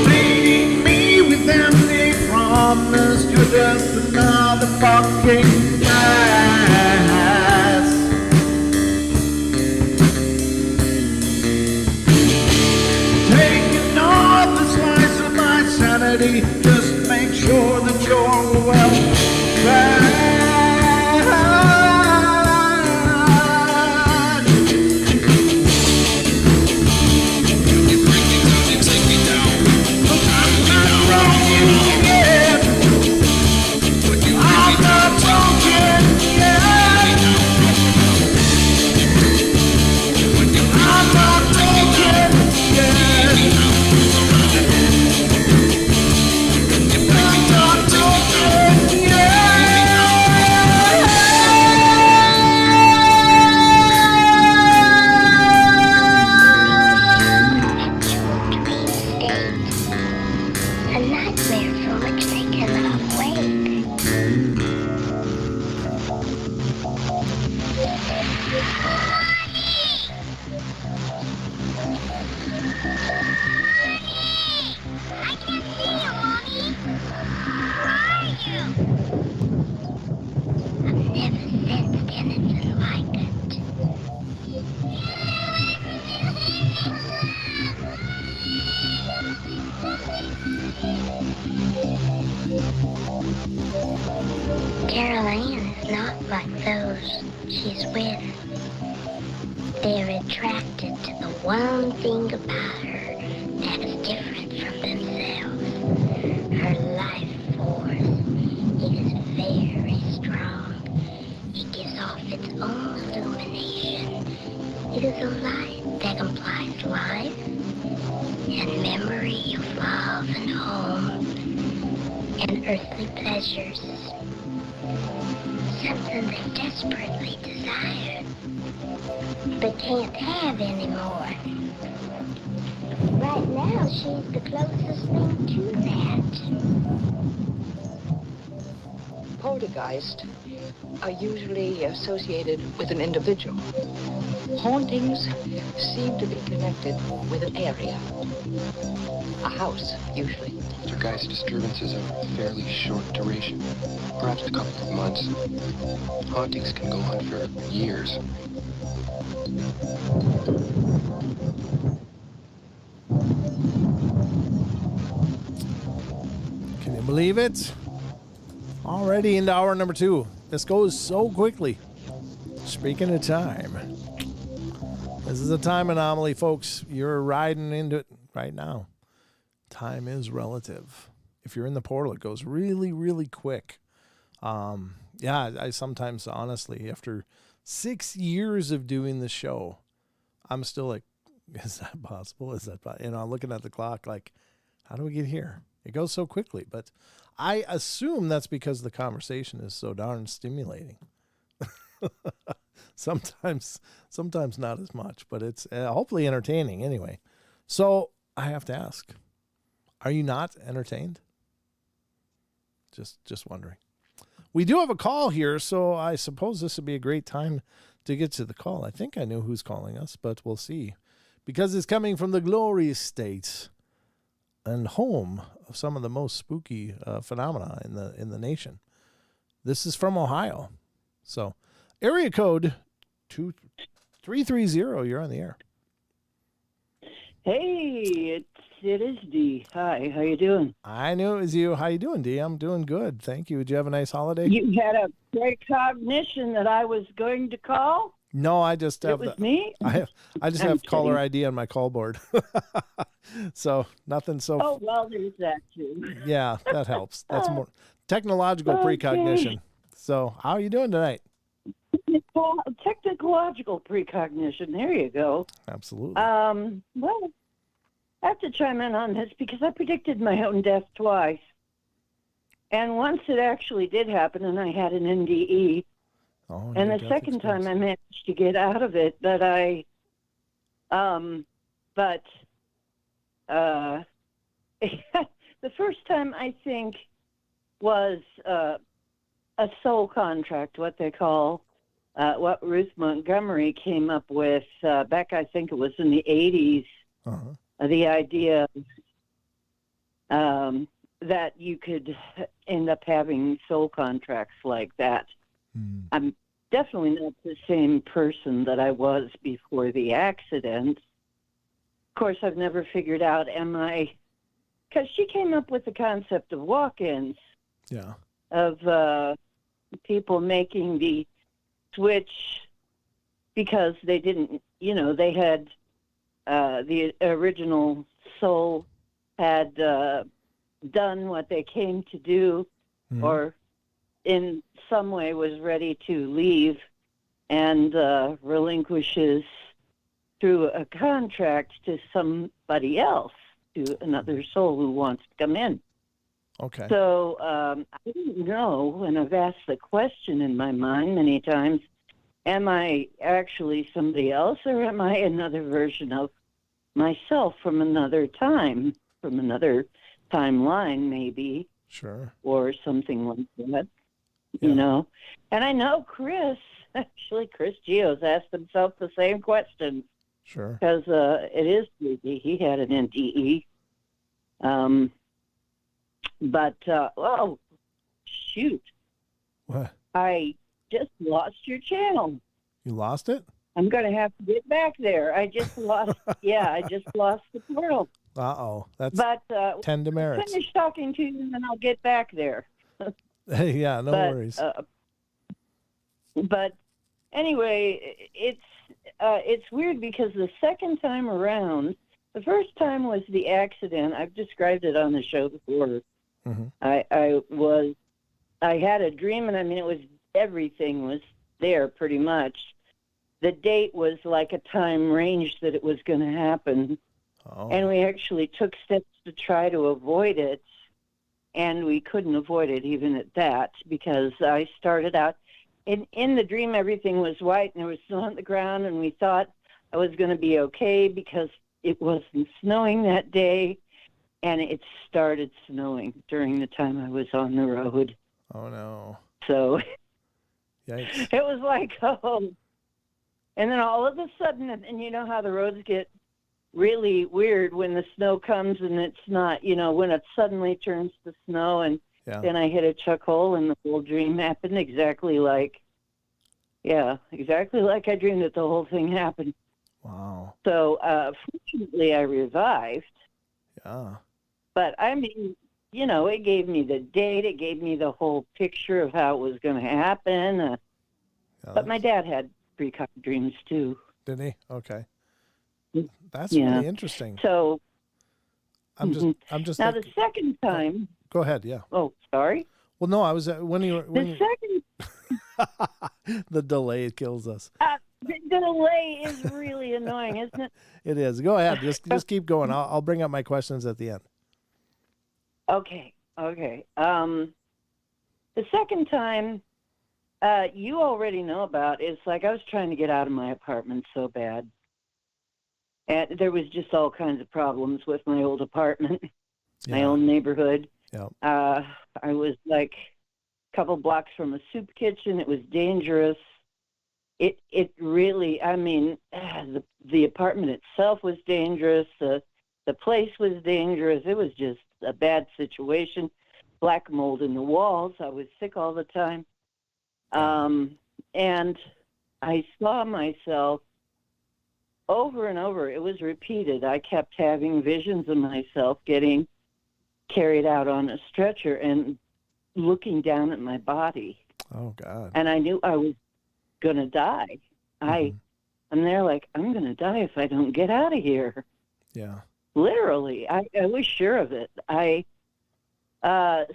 Leading me with empty promise, you're just another fucking mess. Taking off the slice of my sanity, just make sure that you're well fed. Caroline is not like those she's with. They're attracted to the one thing about her that's different from themselves. Her life force is very strong. It gives off its own illumination. It is a light that implies life and memory of love and home and earthly pleasures. Something they desperately desire, but can't have anymore. Right now, she's the closest thing to that. Poltergeists are usually associated with an individual. Hauntings seem to be connected with an area. A house, usually. Poltergeist disturbances are fairly short duration, perhaps a couple of months. Hauntings can go on for years. Can you believe it? Already into hour number 2. This goes so quickly. Speaking of time, this is a time anomaly, folks. You're riding into it right now. Time is relative. If you're in the portal, it goes really, really quick. I sometimes, honestly, after 6 years of doing the show, I'm still like, is that possible? Is that, looking at the clock, like, how do we get here? It goes so quickly, but I assume that's because the conversation is so darn stimulating. Sometimes not as much, but it's hopefully entertaining anyway. So I have to ask, are you not entertained? Just wondering. We do have a call here, so I suppose this would be a great time to get to the call. I think I know who's calling us, but we'll see. Because it's coming from the glorious states and home of some of the most spooky phenomena in the nation. This is from Ohio. So, area code 2330, you're on the air. Hey, it is Dee. Hi, how you doing? I knew it was you. How you doing, Dee? I'm doing good. Thank you. Did you have a nice holiday? You had a precognition that I was going to call? No, I just have it was me? I just have caller ID on my call board. So nothing so. Oh, well, there's that too. Yeah, that helps. That's more technological precognition. So how are you doing tonight? Technological precognition. There you go. Absolutely. Well, I have to chime in on this because I predicted my own death twice. And once it actually did happen and I had an NDE. Oh, and the second time I managed to get out of it, but the first time I think was a soul contract, what they call, what Ruth Montgomery came up with back, I think it was in the 80s, the idea that you could end up having soul contracts like that. I'm definitely not the same person that I was before the accident. Of course, I've never figured out, because she came up with the concept of walk-ins. Yeah. Of people making the switch because they didn't, they had, the original soul had done what they came to do, or in some way was ready to leave and relinquishes through a contract to somebody else, to another soul who wants to come in. Okay. So I didn't know, and I've asked the question in my mind many times, am I actually somebody else, or am I another version of myself from another time, from another timeline maybe? Sure. Or something like that. Yeah. And I know Chris Geo's asked himself the same question. Sure. Because it is creepy. He had an NDE. Oh, shoot. What? I just lost your channel. You lost it? I'm going to have to get back there. I just lost, I just lost the portal. Uh-oh. That's But 10 demerits. finish talking to you, and then I'll get back there. Yeah, no worries. But anyway, it's weird because the second time around, the first time was the accident. I've described it on the show before. Mm-hmm. I had a dream, and I mean, everything was there pretty much. The date was like a time range that it was going to happen. Oh. And we actually took steps to try to avoid it. And we couldn't avoid it even at that, because I started out in the dream, everything was white and there was snow on the ground, and we thought I was going to be okay because it wasn't snowing that day, and it started snowing during the time I was on the road. Oh no. So Yikes. it was like, oh. And then all of a sudden, and you know how the roads get really weird when the snow comes and it's not, when it suddenly turns to snow, and then I hit a chuck hole, and the whole dream happened exactly like I dreamed that the whole thing happened. Wow. So fortunately I revived. Yeah. But I mean, it gave me the date, it gave me the whole picture of how it was going to happen. But my dad had precog dreams too. Did he? Okay. That's really interesting. So I'm just now thinking, the second time. Go ahead. Yeah. Oh, sorry. Well, no, I was Second. The delay kills us. The delay is really annoying, isn't it? It is. Go ahead. Just keep going. I'll bring up my questions at the end. Okay. The second time, you already know about. It's like I was trying to get out of my apartment so bad. And there was just all kinds of problems with my old apartment, my own neighborhood. Yeah. I was like a couple blocks from a soup kitchen. It was dangerous. It really, I mean, the apartment itself was dangerous. The place was dangerous. It was just a bad situation. Black mold in the walls. I was sick all the time. And I saw myself over and over. It was repeated. I kept having visions of myself getting carried out on a stretcher and looking down at my body. Oh, God. And I knew I was going to die. I'm there like, I'm going to die if I don't get out of here. Yeah. Literally. I was sure of it.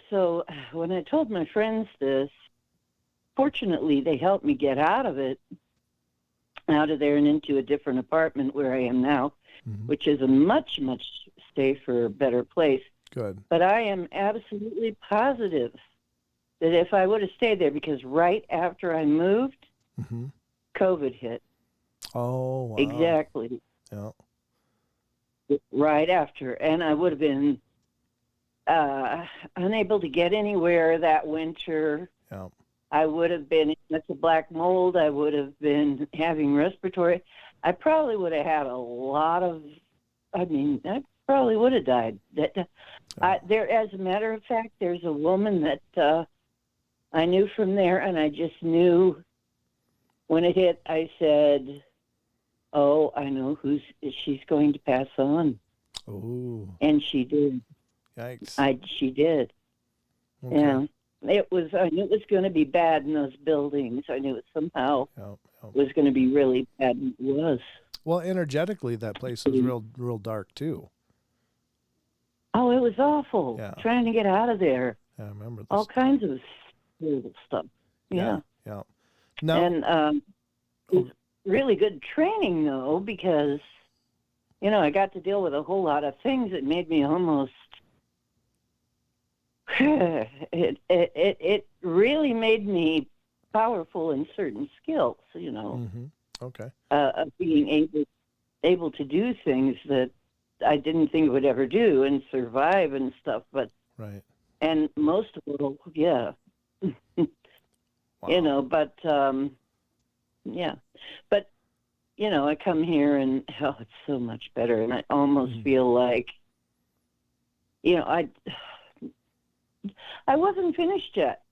So when I told my friends this, fortunately, they helped me get out of there and into a different apartment where I am now, which is a much, much safer, better place. Good. But I am absolutely positive that if I would have stayed there, because right after I moved, COVID hit. Oh, wow. Exactly. Yeah. Right after. And I would have been unable to get anywhere that winter. Yeah. I would have been with the black mold. I would have been having respiratory. I probably would have had a lot of, I probably would have died. There, as a matter of fact, there's a woman that I knew from there, and I just knew when it hit, I said, oh, I know she's going to pass on. Oh. And she did. Yikes. She did. Okay. Yeah. I knew it was going to be bad in those buildings. I knew it somehow was going to be really bad, and it was. Well, energetically, that place was real dark, too. Oh, it was awful. Yeah. Trying to get out of there. Yeah, I remember this. All kinds of terrible stuff. Yeah. Yeah. No. And it's really good training, though, because, I got to deal with a whole lot of things that made me almost... It really made me powerful in certain skills, Okay. Of being able to do things that I didn't think I would ever do and survive and stuff. But right. And most of it, yeah. Wow. But yeah. But I come here and it's so much better, and I almost feel like I wasn't finished yet.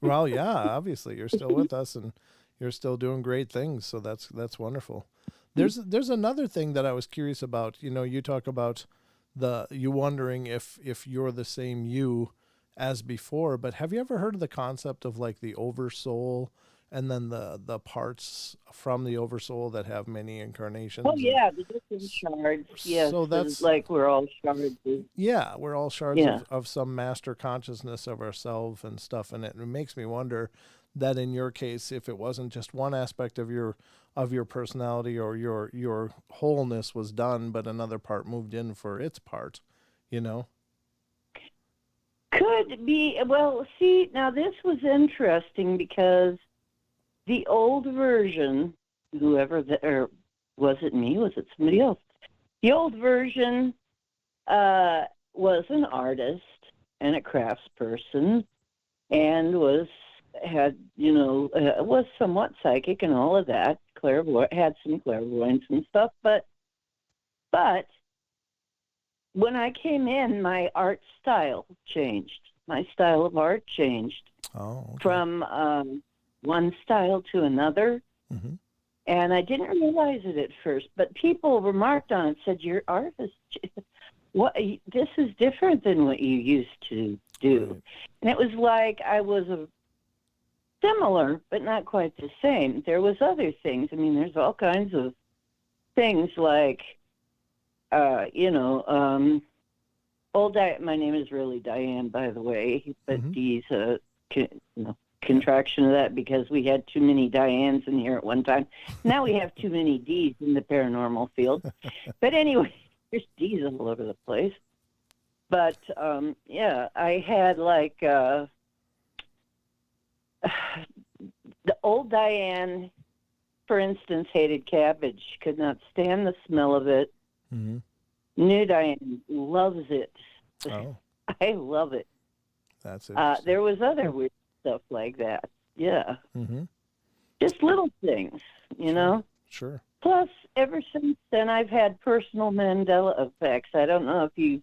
Well, yeah, obviously you're still with us and you're still doing great things. So that's wonderful. There's another thing that I was curious about. You talk about you wondering if you're the same you as before. But have you ever heard of the concept of like the oversoul, and then the parts from the oversoul that have many incarnations? Oh yeah, the different shards. Yes, So so that's like we're all shards. yeah, we're all shards Yeah. of some master consciousness of ourselves and stuff. And it makes me wonder that in your case, if it wasn't just one aspect of your personality or your wholeness was done, but another part moved in for its part, you know? Could be. Well, see, now this was interesting because the old version, or was it me? Was it somebody else? The old version was an artist and a craftsperson, and was somewhat psychic and all of that. Had some clairvoyance and stuff, but when I came in, my art style changed. My style of art changed from one style to another. Mm-hmm. And I didn't realize it at first, but people remarked on it, said, your art is, this is different than what you used to do. Right. And it was like I was similar, but not quite the same. There was other things. I mean, there's all kinds of things like, my name is really Diane, by the way, but Mm-hmm. Dee's contraction of that because we had too many Dianes in here at one time. Now we have too many D's in the paranormal field. But anyway, there's D's all over the place. But, I had like the old Diane, for instance, hated cabbage, could not stand the smell of it. Mm-hmm. New Diane loves it. Oh, I love it. that's it. There was other weird stuff like that. Yeah. Mm-hmm. Just little things, you know? Sure. Plus, ever since then, I've had personal Mandela effects. I don't know if you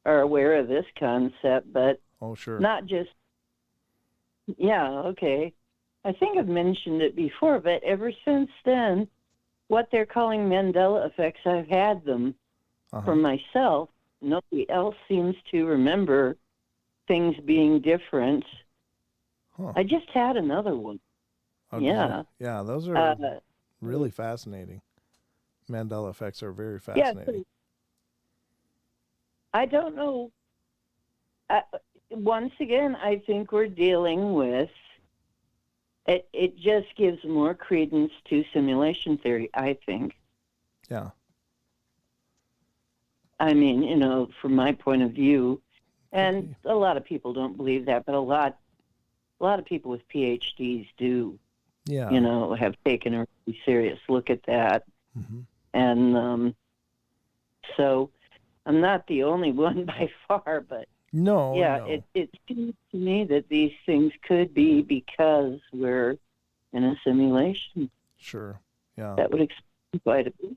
are aware of this concept, but Oh, sure. not just... Yeah, okay. I think I've mentioned it before, but ever since then, what they're calling Mandela effects, I've had them for myself. Nobody else seems to remember things being different. Huh. I just had another one. Okay. Yeah. Yeah, those are really fascinating. Mandela effects are very fascinating. Yeah, I don't know. Once again, I think we're dealing with it. It just gives more credence to simulation theory, I think. Yeah. I mean, from my point of view, and a lot of people don't believe that, but a lot of people with PhDs do. Yeah. Have taken a really serious look at that. Mm-hmm. And so I'm not the only one by far, but No. it seems to me that these things could be because we're in a simulation. Sure. Yeah. That would explain quite a bit.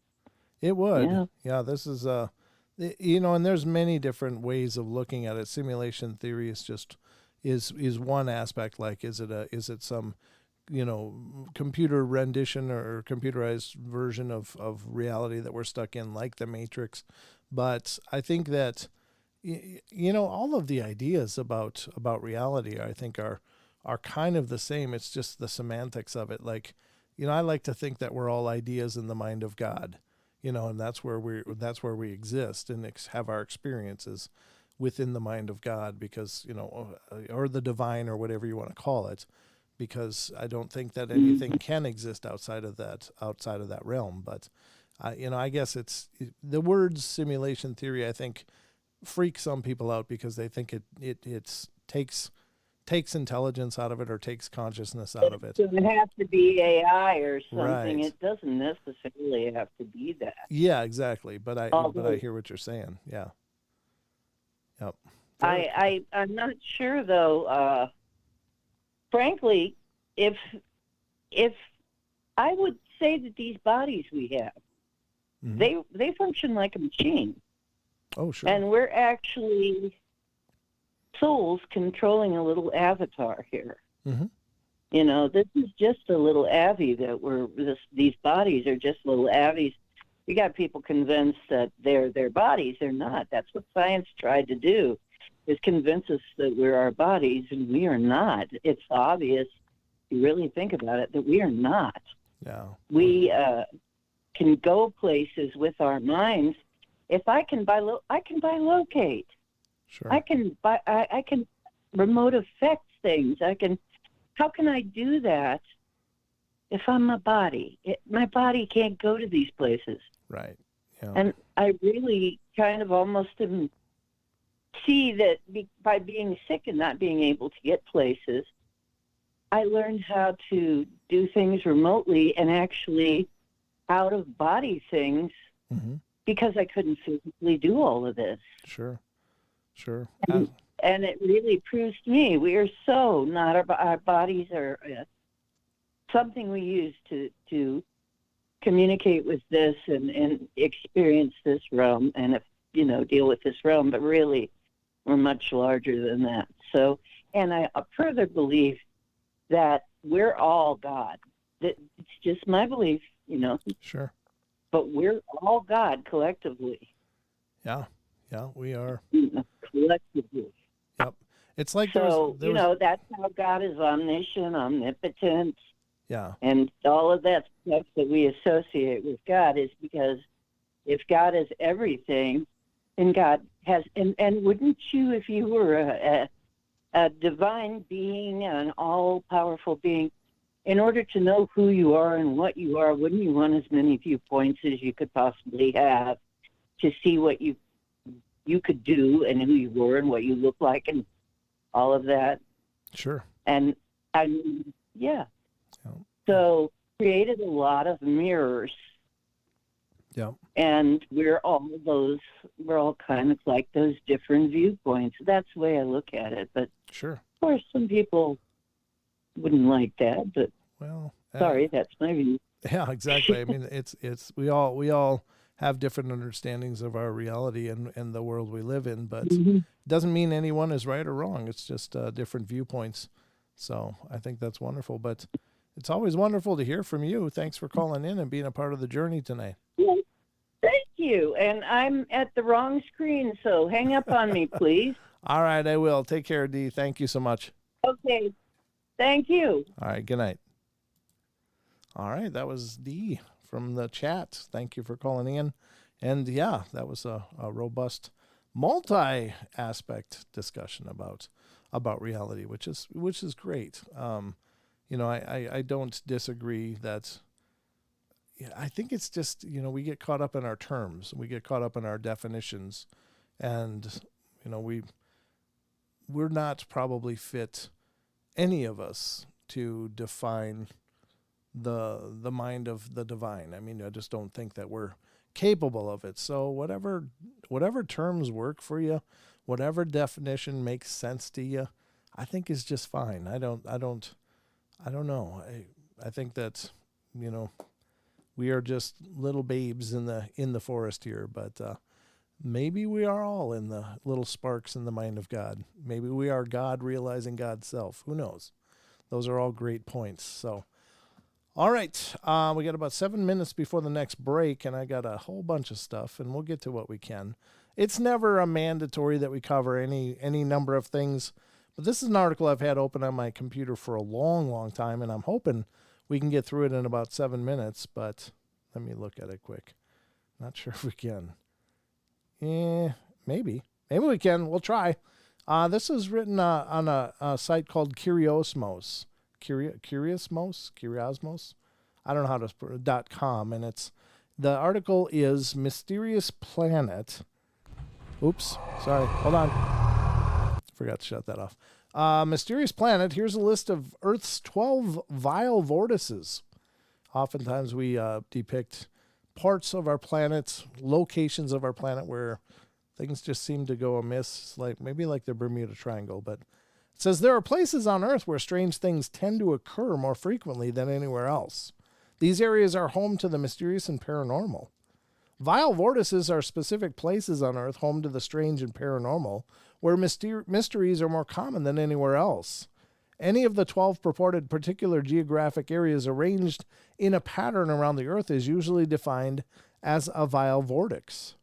It would. Yeah. Yeah, this is and there's many different ways of looking at it. Simulation theory is one aspect. Like, is it some computer rendition or computerized version of reality that we're stuck in, like the Matrix? But I think that all of the ideas about reality, I think, are kind of the same. It's just the semantics of it. Like, I like to think that we're all ideas in the mind of God. And that's where we exist and have our experiences within the mind of God, because or the divine, or whatever you want to call it, because I don't think that anything can exist outside of that realm. But I guess it's the words simulation theory, I think, freak some people out because they think it takes intelligence out of it, or takes consciousness out of it. It would have to be AI or something. Right. It doesn't necessarily have to be that. Yeah, exactly. But I hear what you're saying. Yeah. Yep. I'm not sure though. Frankly, if I would say that these bodies we have, Mm-hmm. they function like a machine. Oh, sure. And we're actually souls controlling a little avatar here. Mm-hmm. This is just a little Avi these bodies are just little Avis You got people convinced that they're their bodies. They're not. That's what science tried to do, is convince us that we're our bodies, and we are not. It's obvious, if you really think about it, that we are not. Yeah. We can go places with our minds. If I can bilocate. Sure. I can remote affect things. How can I do that if I'm a body? My body can't go to these places. Right. Yeah. And I really kind of almost see that by being sick and not being able to get places, I learned how to do things remotely and actually out of body things because I couldn't physically do all of this. Sure. And it really proves to me we are so not our bodies are something we use to communicate with this and experience this realm and deal with this realm, but really we're much larger than that. So, and I further believe that we're all God. It's just my belief, Sure. But we're all God collectively. Yeah, we are. Collectively. Yep. It's like so, that's how God is omniscient, omnipotent. Yeah. And all of that stuff that we associate with God is because if God is everything, then God has, and wouldn't you, if you were a divine being, an all-powerful being, in order to know who you are and what you are, wouldn't you want as many viewpoints as you could possibly have to see what you could do and who you were and what you look like and all of that? Sure. And yeah. So created a lot of mirrors. Yeah. And we're all kind of like those different viewpoints. That's the way I look at it. But sure. Of course, some people wouldn't like that, but sorry, that's my view. Yeah, exactly. I mean, it's we all have different understandings of our reality and the world we live in, but it doesn't mean anyone is right or wrong. It's just different viewpoints. So I think that's wonderful, but it's always wonderful to hear from you. Thanks for calling in and being a part of the journey tonight. Thank you. And I'm at the wrong screen, so hang up on me, please. All right, I will. Take care, Dee. Thank you so much. Okay. Thank you. All right, good night. All right, that was Dee from the chat. Thank you for calling in. And yeah, that was a robust multi-aspect discussion about reality, which is great. I don't disagree that. I think it's just, we get caught up in our terms, we get caught up in our definitions, and we're not probably fit, any of us, to define the mind of the divine. I mean, I just don't think that we're capable of it. So whatever terms work for you, whatever definition makes sense to you, I think is just fine. I don't know. I think that, we are just little babes in the forest here, but maybe we are all in the little sparks in the mind of God. Maybe we are God realizing God's self. Who knows? Those are all great points. So, all right, we got about 7 minutes before the next break, and I got a whole bunch of stuff, and we'll get to what we can. It's never a mandatory that we cover any number of things, but this is an article I've had open on my computer for a long, long time, and I'm hoping we can get through it in about 7 minutes, but let me look at it quick. Not sure if we can. Maybe we can. We'll try. This is written on a site called Curiosmos. Curiosmos? I don't know how to .com, and the article is Mysterious Planet. Oops, sorry. Hold on. Forgot to shut that off. Mysterious Planet. Here's a list of Earth's 12 vile vortices. Oftentimes we depict parts of our planet, locations of our planet where things just seem to go amiss, maybe like the Bermuda Triangle. But it says there are places on Earth where strange things tend to occur more frequently than anywhere else. These areas are home to the mysterious and paranormal. Vile vortices are specific places on Earth home to the strange and paranormal, where mysteries are more common than anywhere else. Any of the 12 purported particular geographic areas arranged in a pattern around the Earth is usually defined as a vile vortex.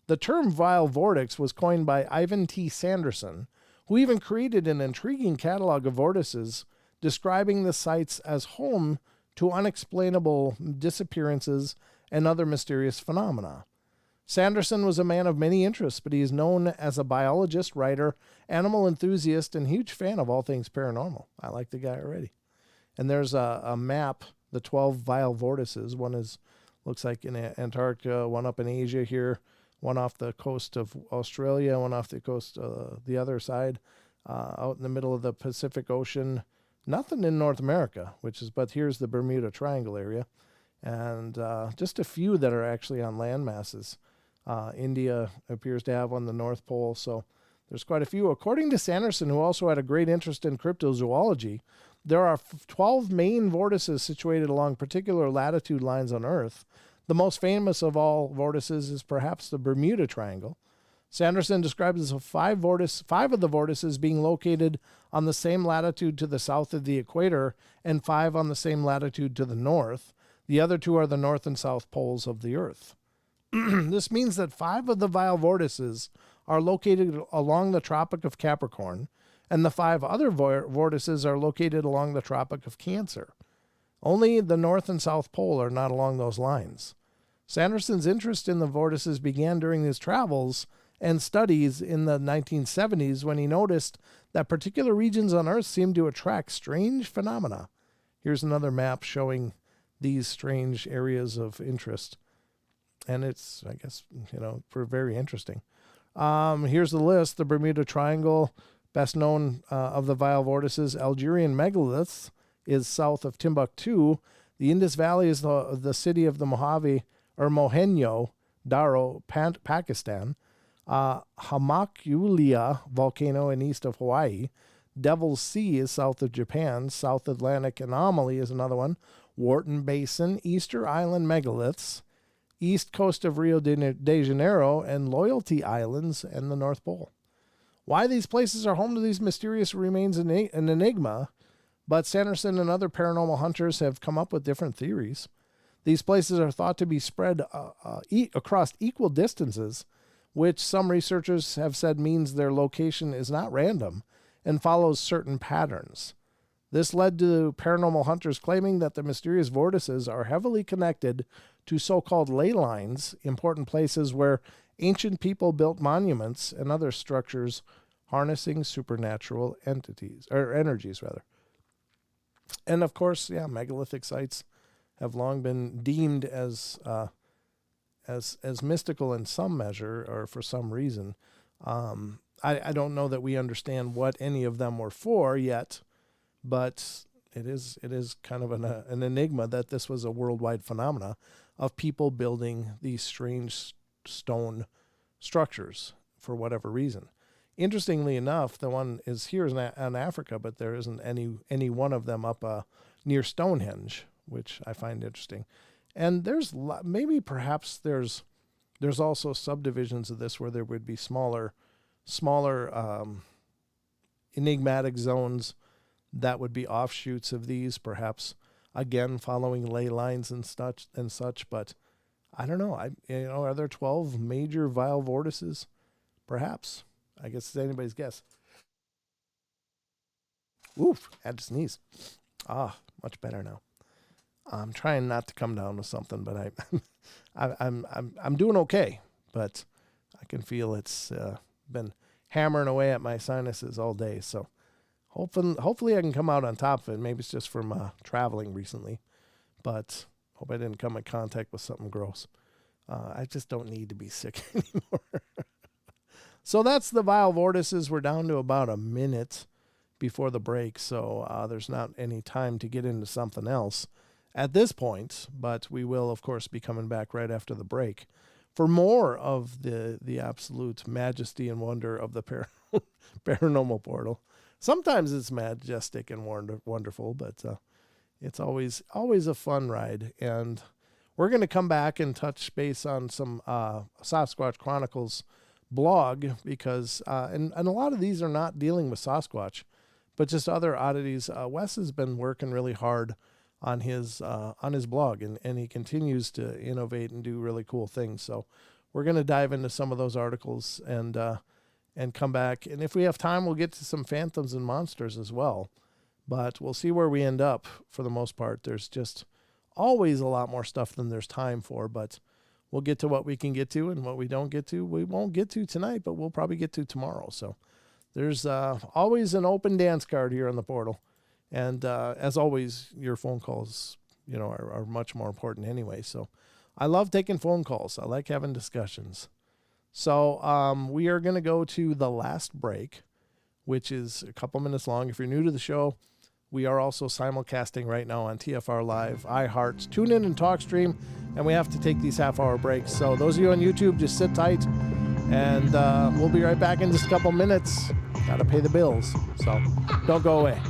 The term vile vortex was coined by Ivan T. Sanderson, who even created an intriguing catalog of vortices describing the sites as home to unexplainable disappearances and other mysterious phenomena. Sanderson was a man of many interests, but he is known as a biologist, writer, animal enthusiast, and huge fan of all things paranormal. I like the guy already. And there's a map, the 12 vile vortices. One looks like in Antarctica, one up in Asia here, one off the coast of Australia, one off the coast, the other side, out in the middle of the Pacific Ocean. Nothing in North America, but here's the Bermuda Triangle area. And just a few that are actually on land masses. India appears to have on the North Pole, so there's quite a few. According to Sanderson, who also had a great interest in cryptozoology, there are 12 main vortices situated along particular latitude lines on Earth. The most famous of all vortices is perhaps the Bermuda Triangle. Sanderson describes five of the vortices being located on the same latitude to the south of the equator and 5 on the same latitude to the north. The other 2 are the north and south poles of the Earth. This means that 5 of the vile vortices are located along the Tropic of Capricorn, and the 5 other vortices are located along the Tropic of Cancer. Only the north and south pole are not along those lines. Sanderson's interest in the vortices began during his travels and studies in the 1970s when he noticed that particular regions on Earth seemed to attract strange phenomena. Here's another map showing these strange areas of interest. And it's, I guess, very interesting. Here's the list. The Bermuda Triangle, best known of the vile vortices. Algerian megaliths is south of Timbuktu. The Indus Valley is the city of the Mohenjo-Daro, Pakistan. Hamakulia volcano in east of Hawaii. Devil's Sea is south of Japan. South Atlantic Anomaly is another one. Wharton Basin, Easter Island megaliths, east coast of Rio de Janeiro, and Loyalty Islands and the North Pole. Why these places are home to these mysterious remains an enigma, but Sanderson and other paranormal hunters have come up with different theories. These places are thought to be spread across equal distances, which some researchers have said means their location is not random and follows certain patterns. This led to paranormal hunters claiming that the mysterious vortices are heavily connected to so-called ley lines, important places where ancient people built monuments and other structures harnessing supernatural energies. And of course, megalithic sites have long been deemed as mystical in some measure or for some reason. I don't know that we understand what any of them were for yet, but it is kind of an enigma that this was a worldwide phenomena of people building these strange stone structures for whatever reason. Interestingly enough, the one is here in Africa, but there isn't any one of them up near Stonehenge, which I find interesting. And there's perhaps there's also subdivisions of this where there would be smaller enigmatic zones that would be offshoots of these, perhaps again following ley lines and such. But I don't know. Are there 12 major vile vortices? Perhaps. I guess it's anybody's guess. Oof! Had to sneeze. Much better now. I'm trying not to come down with something, but I'm doing okay. But I can feel it's been hammering away at my sinuses all day. So hopefully I can come out on top of it. Maybe it's just from traveling recently, but hope I didn't come in contact with something gross. I just don't need to be sick anymore. So that's the vile vortices. We're down to about a minute before the break, so there's not any time to get into something else at this point, but we will, of course, be coming back right after the break for more of the absolute majesty and wonder of the Paranormal Portal. Sometimes it's majestic and wonderful, but it's always a fun ride. And we're going to come back and touch base on some Sasquatch Chronicles blog because and a lot of these are not dealing with Sasquatch, but just other oddities. Wes has been working really hard on his blog, and he continues to innovate and do really cool things. So we're going to dive into some of those articles and come back. And if we have time, we'll get to some phantoms and monsters as well. But we'll see where we end up for the most part. There's just always a lot more stuff than there's time for, but we'll get to what we can get to, and what we don't get to, we won't get to tonight, but we'll probably get to tomorrow. So there's always an open dance card here on the portal. And as always, your phone calls, are much more important anyway. So I love taking phone calls. I like having discussions. So we are going to go to the last break, which is a couple minutes long. If you're new to the show, we are also simulcasting right now on TFR Live, iHeart, TuneIn, and TalkStream, and we have to take these half-hour breaks. So those of you on YouTube, just sit tight, and we'll be right back in just a couple minutes. Got to pay the bills, so don't go away.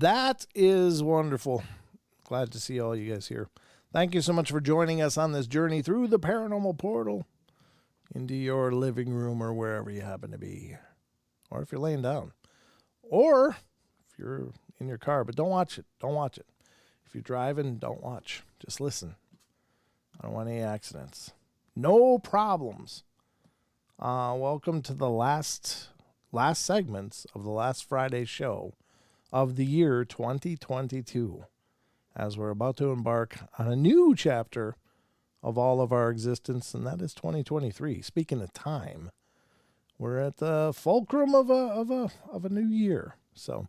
That is wonderful. Glad to see all you guys here. Thank you so much for joining us on this journey through the paranormal portal into your living room or wherever you happen to be. Or if you're laying down. Or if you're in your car. But don't watch it. Don't watch it. If you're driving, don't watch. Just listen. I don't want any accidents. No problems. Welcome to the last segments of the last Friday show of the year 2022, as we're about to embark on a new chapter of all of our existence, and that is 2023. Speaking of time, we're at the fulcrum of a new year. So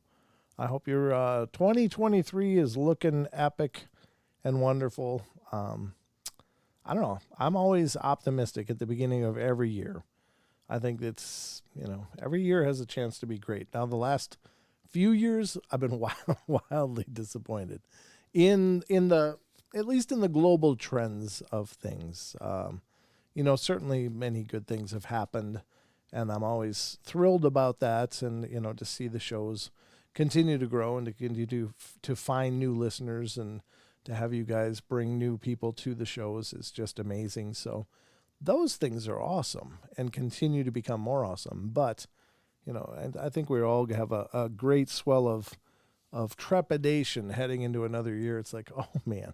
I hope your 2023 is looking epic and wonderful. I don't know. I'm always optimistic at the beginning of every year. I think it's, every year has a chance to be great. Now, the last few years, I've been wildly disappointed in at least in the global trends of things. Certainly many good things have happened, and I'm always thrilled about that. And, to see the shows continue to grow and to continue to find new listeners and to have you guys bring new people to the shows is just amazing. So those things are awesome and continue to become more awesome. But, and I think we all have a great swell of trepidation heading into another year. It's like, oh man,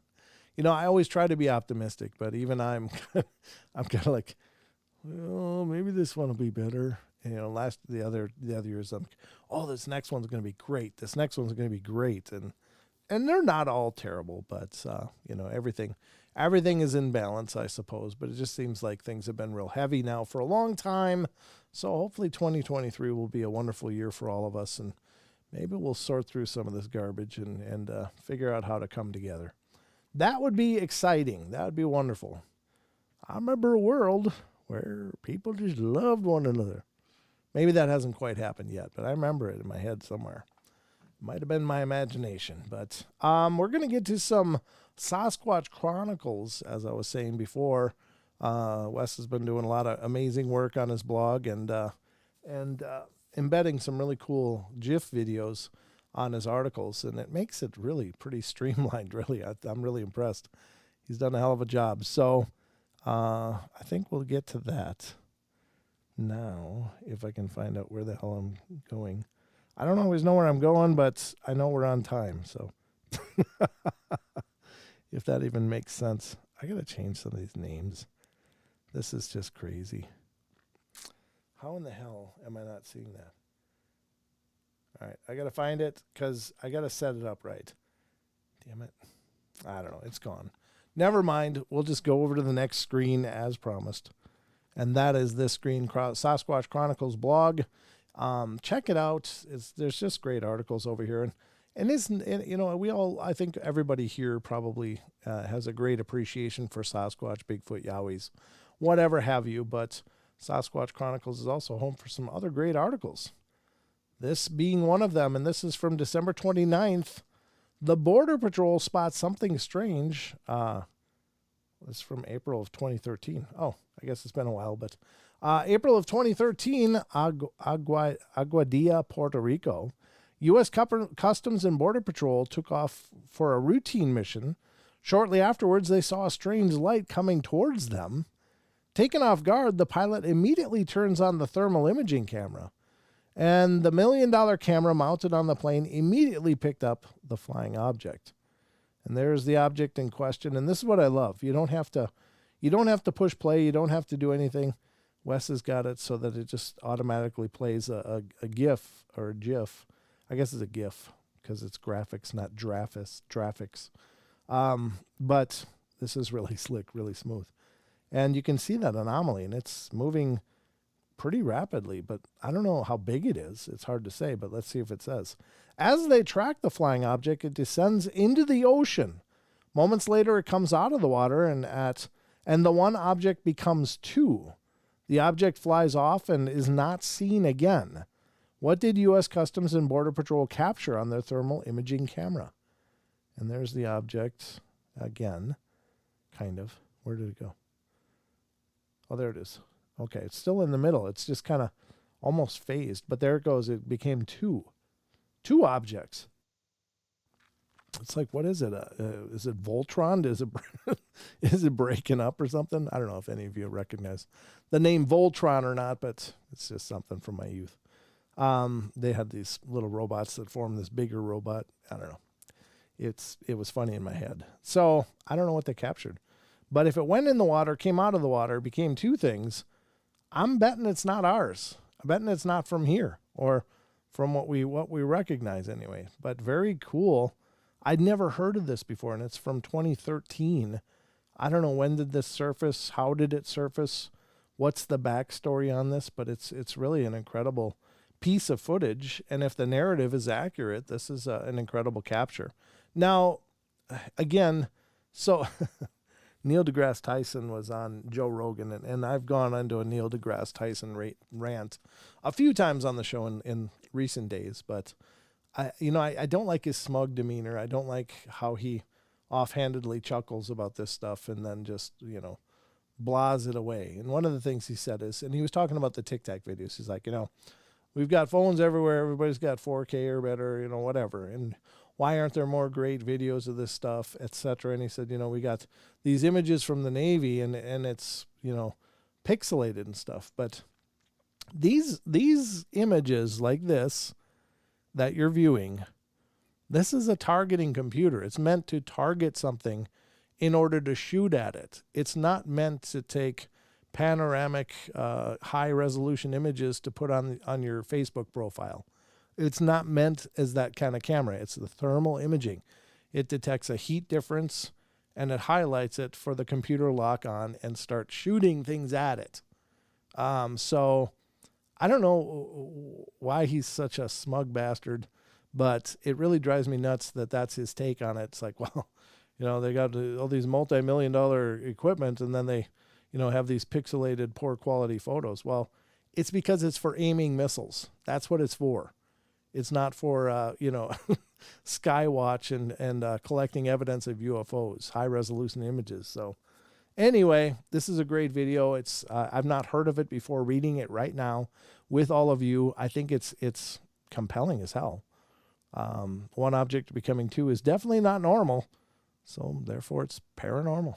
I always try to be optimistic, but even I'm kind of like, well, maybe this one will be better. And, the other years, I'm like, oh, this next one's going to be great. This next one's going to be great. And they're not all terrible, but, everything is in balance, I suppose. But it just seems like things have been real heavy now for a long time. So hopefully 2023 will be a wonderful year for all of us. And maybe we'll sort through some of this garbage and figure out how to come together. That would be exciting. That would be wonderful. I remember a world where people just loved one another. Maybe that hasn't quite happened yet, but I remember it in my head somewhere. Might have been my imagination, but we're going to get to some Sasquatch chronicles, as I was saying before. Wes has been doing a lot of amazing work on his blog and embedding some really cool GIF videos on his articles, and it makes it really pretty streamlined, really. I'm really impressed. He's done a hell of a job. So I think we'll get to that now, if I can find out where the hell I'm going. I don't always know where I'm going, but I know we're on time, so if that even makes sense. I got to change some of these names. This is just crazy. How in the hell am I not seeing that? All right, I got to find it because I got to set it up right. Damn it. I don't know. It's gone. Never mind. We'll just go over to the next screen as promised. And that is this screen, Sasquatch Chronicles blog. Check it out. There's just great articles over here. And we all, I think everybody here probably has a great appreciation for Sasquatch, Bigfoot, Yowies, whatever have you. But Sasquatch Chronicles is also home for some other great articles. This being one of them, and this is from December 29th. The Border Patrol spots something strange. This is from April of 2013. Oh, I guess it's been a while, but April of 2013, Aguadilla, Puerto Rico. U.S. Customs and Border Patrol took off for a routine mission. Shortly afterwards, they saw a strange light coming towards them. Taken off guard, the pilot immediately turns on the thermal imaging camera. And the $1 million camera mounted on the plane immediately picked up the flying object. And there's the object in question. And this is what I love. You don't have to push play. You don't have to do anything. Wes has got it so that it just automatically plays a GIF or a GIF. I guess it's a GIF because it's graphics, not graphics. But this is really slick, really smooth. And you can see that anomaly, and it's moving pretty rapidly, but I don't know how big it is. It's hard to say, but let's see if it says. As they track the flying object, it descends into the ocean. Moments later, it comes out of the water, and the one object becomes two. The object flies off and is not seen again. What did U.S. Customs and Border Patrol capture on their thermal imaging camera? And there's the object again, kind of. Where did it go? Oh, there it is. Okay, it's still in the middle. It's just kind of almost phased, but there it goes. It became two objects. it's like, what is it? Is it Voltron? Is it is it breaking up or something? I don't know if any of you recognize the name Voltron or not, but it's just something from my youth. They had these little robots that formed this bigger robot. I don't know. It was funny in my head. So I don't know what they captured. But if it went in the water, came out of the water, became two things, I'm betting it's not ours. I'm betting it's not from here or from what we recognize anyway. But very cool. I'd never heard of this before, and it's from 2013. I don't know, when did this surface? How did it surface? What's the backstory on this? But it's really an incredible piece of footage. And if the narrative is accurate, this is an incredible capture. Now, again, so Neil deGrasse Tyson was on Joe Rogan, and I've gone into a Neil deGrasse Tyson rant a few times on the show in recent days, but I don't like his smug demeanor. I don't like how he offhandedly chuckles about this stuff and then just, blahs it away. And one of the things he said is, and he was talking about the Tic Tac videos. He's like, we've got phones everywhere. Everybody's got 4K or better, whatever. And why aren't there more great videos of this stuff, et cetera? And he said, we got these images from the Navy and it's, pixelated and stuff. But these images like this that you're viewing, this is a targeting computer. It's meant to target something in order to shoot at it. It's not meant to take panoramic, high resolution images to put on your Facebook profile. It's not meant as that kind of camera. It's the thermal imaging. It detects a heat difference and it highlights it for the computer lock on and start shooting things at it. So I don't know why he's such a smug bastard, but it really drives me nuts that that's his take on it. It's like, well, they got all these multi-million-dollar equipment and then they, have these pixelated, poor quality photos. Well, it's because it's for aiming missiles. That's what it's for. It's not for, Skywatch and collecting evidence of UFOs, high resolution images. So anyway, this is a great video. It's I've not heard of it before reading it right now with all of you. I think it's compelling as hell. One object becoming two is definitely not normal. So therefore it's paranormal.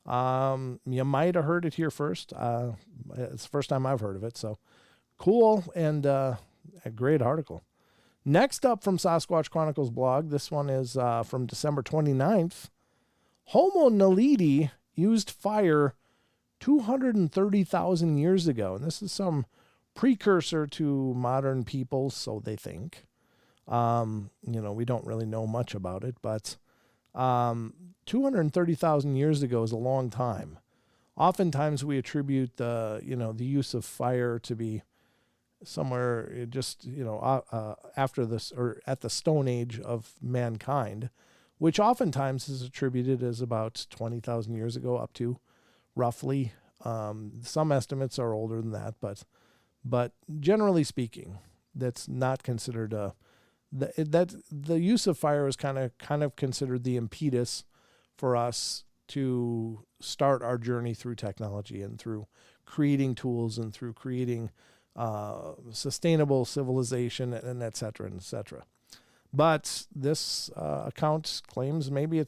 You might have heard it here first. It's the first time I've heard of it. So cool. And a great article. Next up from Sasquatch Chronicles blog, this one is from December 29th. Homo naledi used fire 230,000 years ago. And this is some precursor to modern people, so they think. We don't really know much about it, but 230,000 years ago is a long time. Oftentimes we attribute the use of fire to be somewhere just, after this or at the Stone Age of mankind, which oftentimes is attributed as about 20,000 years ago up to roughly. Some estimates are older than that, but generally speaking, that's not considered that the use of fire is kind of considered the impetus for us to start our journey through technology and through creating tools and through creating sustainable civilization and et cetera, and et cetera. But this account claims maybe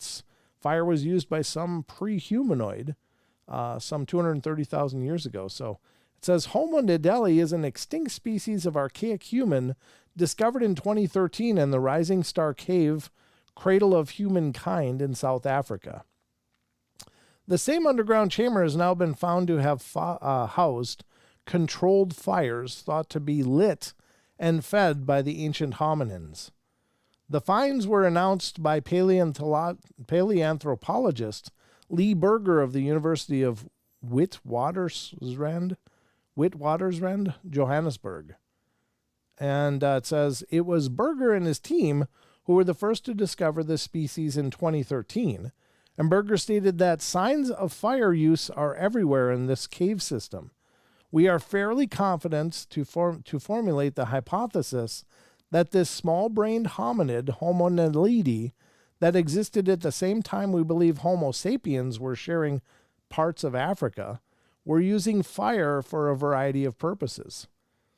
fire was used by some pre-humanoid some 230,000 years ago. So it says Homo naledi is an extinct species of archaic human discovered in 2013 in the Rising Star Cave, cradle of humankind in South Africa. The same underground chamber has now been found to have housed controlled fires thought to be lit and fed by the ancient hominins. The finds were announced by paleanthropologist Lee Berger of the University of Witwatersrand, Johannesburg. And it says, it was Berger and his team who were the first to discover this species in 2013. And Berger stated that signs of fire use are everywhere in this cave system. We are fairly confident to formulate the hypothesis that this small-brained hominid, Homo naledi, that existed at the same time we believe Homo sapiens were sharing parts of Africa, were using fire for a variety of purposes.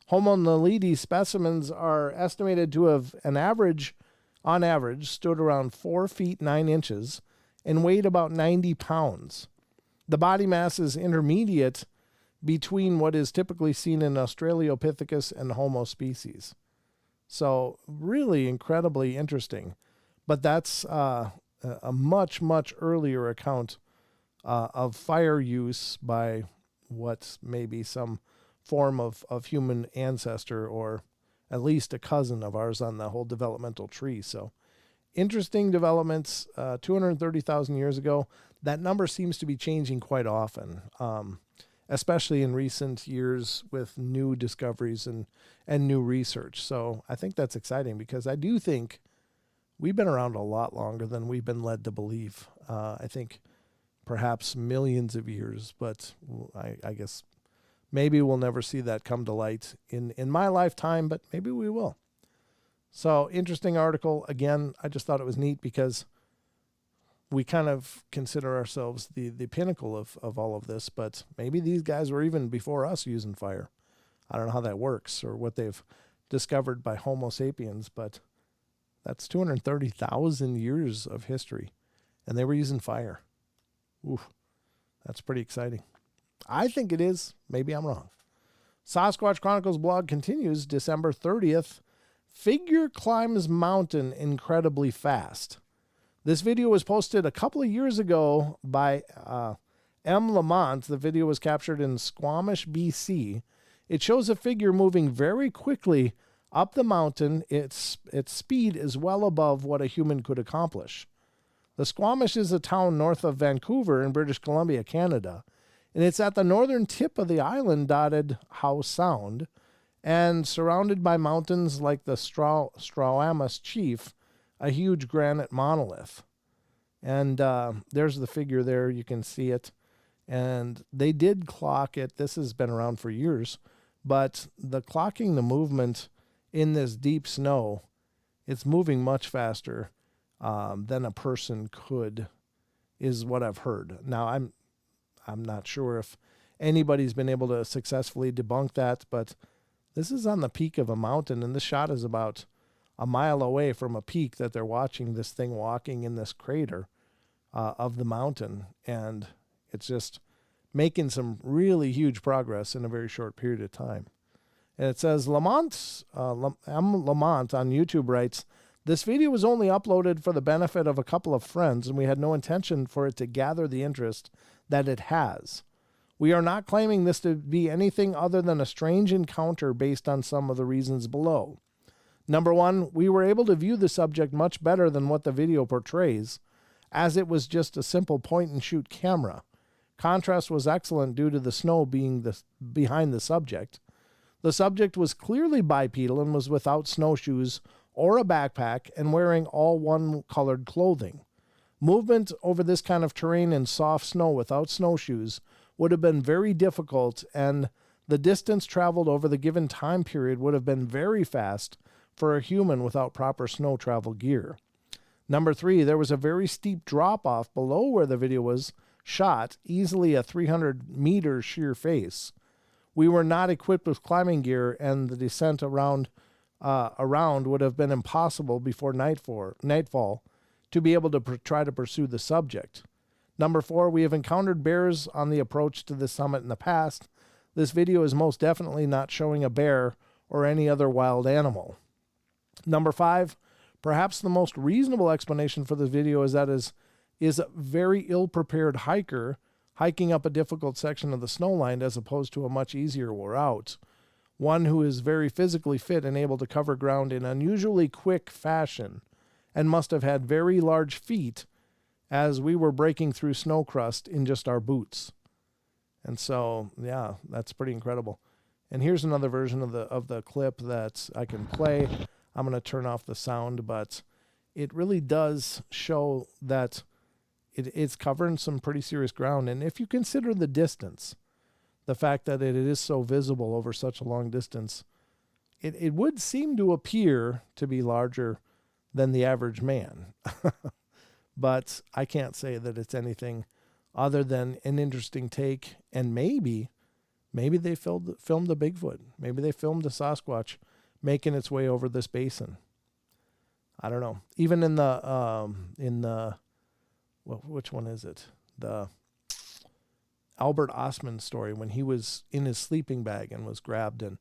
Homo naledi specimens are estimated to have an average on average, stood around 4 feet 9 inches and weighed about 90 pounds. The body mass is intermediate between what is typically seen in Australopithecus and Homo species. So really incredibly interesting. But that's a much, much earlier account of fire use by what may be some form of human ancestor, or at least a cousin of ours on the whole developmental tree. So interesting developments 230,000 years ago. That number seems to be changing quite often, especially in recent years with new discoveries and new research. So I think that's exciting, because I do think we've been around a lot longer than we've been led to believe. I think perhaps millions of years, but I guess maybe we'll never see that come to light in my lifetime, but maybe we will. So interesting article. Again, I just thought it was neat because we kind of consider ourselves the pinnacle of all of this, but maybe these guys were even before us using fire. I don't know how that works or what they've discovered by Homo sapiens, but that's 230,000 years of history, and they were using fire. Oof, that's pretty exciting. I think it is. Maybe I'm wrong. Sasquatch Chronicles blog continues December 30th. Figure climbs mountain incredibly fast. This video was posted a couple of years ago by M. Lamont. The video was captured in Squamish, BC. It shows a figure moving very quickly up the mountain. Its speed is well above what a human could accomplish. The Squamish is a town north of Vancouver in British Columbia, Canada, and it's at the northern tip of the island dotted Howe Sound and surrounded by mountains like the Strawamus Chief, a huge granite monolith. And there's the figure there. You can see it. And they did clock it. This has been around for years. But the clocking the movement in this deep snow, it's moving much faster than a person could, is what I've heard. Now, I'm not sure if anybody's been able to successfully debunk that, but this is on the peak of a mountain, and this shot is about a mile away from a peak that they're watching this thing walking in this crater of the mountain. And it's just making some really huge progress in a very short period of time. And it says Lamont on YouTube writes, "This video was only uploaded for the benefit of a couple of friends, and we had no intention for it to gather the interest that it has. We are not claiming this to be anything other than a strange encounter based on some of the reasons below. Number one, we were able to view the subject much better than what the video portrays, as it was just a simple point-and-shoot camera. Contrast was excellent due to the snow being behind the subject. The subject was clearly bipedal and was without snowshoes or a backpack and wearing all one-colored clothing. Movement over this kind of terrain in soft snow without snowshoes would have been very difficult, and the distance traveled over the given time period would have been very fast for a human without proper snow travel gear. Number three, there was a very steep drop-off below where the video was shot, easily a 300-meter sheer face. We were not equipped with climbing gear, and the descent around would have been impossible before nightfall to be able to try to pursue the subject. Number four, we have encountered bears on the approach to the summit in the past. This video is most definitely not showing a bear or any other wild animal. Number five, perhaps the most reasonable explanation for this video is that is a very ill-prepared hiker hiking up a difficult section of the snowline as opposed to a much easier route. One who is very physically fit and able to cover ground in unusually quick fashion and must have had very large feet as we were breaking through snow crust in just our boots." And so, yeah, that's pretty incredible. And here's another version of the clip that I can play. I'm going to turn off the sound, but it really does show that it's covering some pretty serious ground. And if you consider the distance, the fact that it is so visible over such a long distance, it would seem to appear to be larger than the average man. But I can't say that it's anything other than an interesting take. And maybe they filmed a Bigfoot. Maybe they filmed a Sasquatch making its way over this basin. I don't know. Even in the well, which one is it? The Albert Ostman story, when he was in his sleeping bag and was grabbed and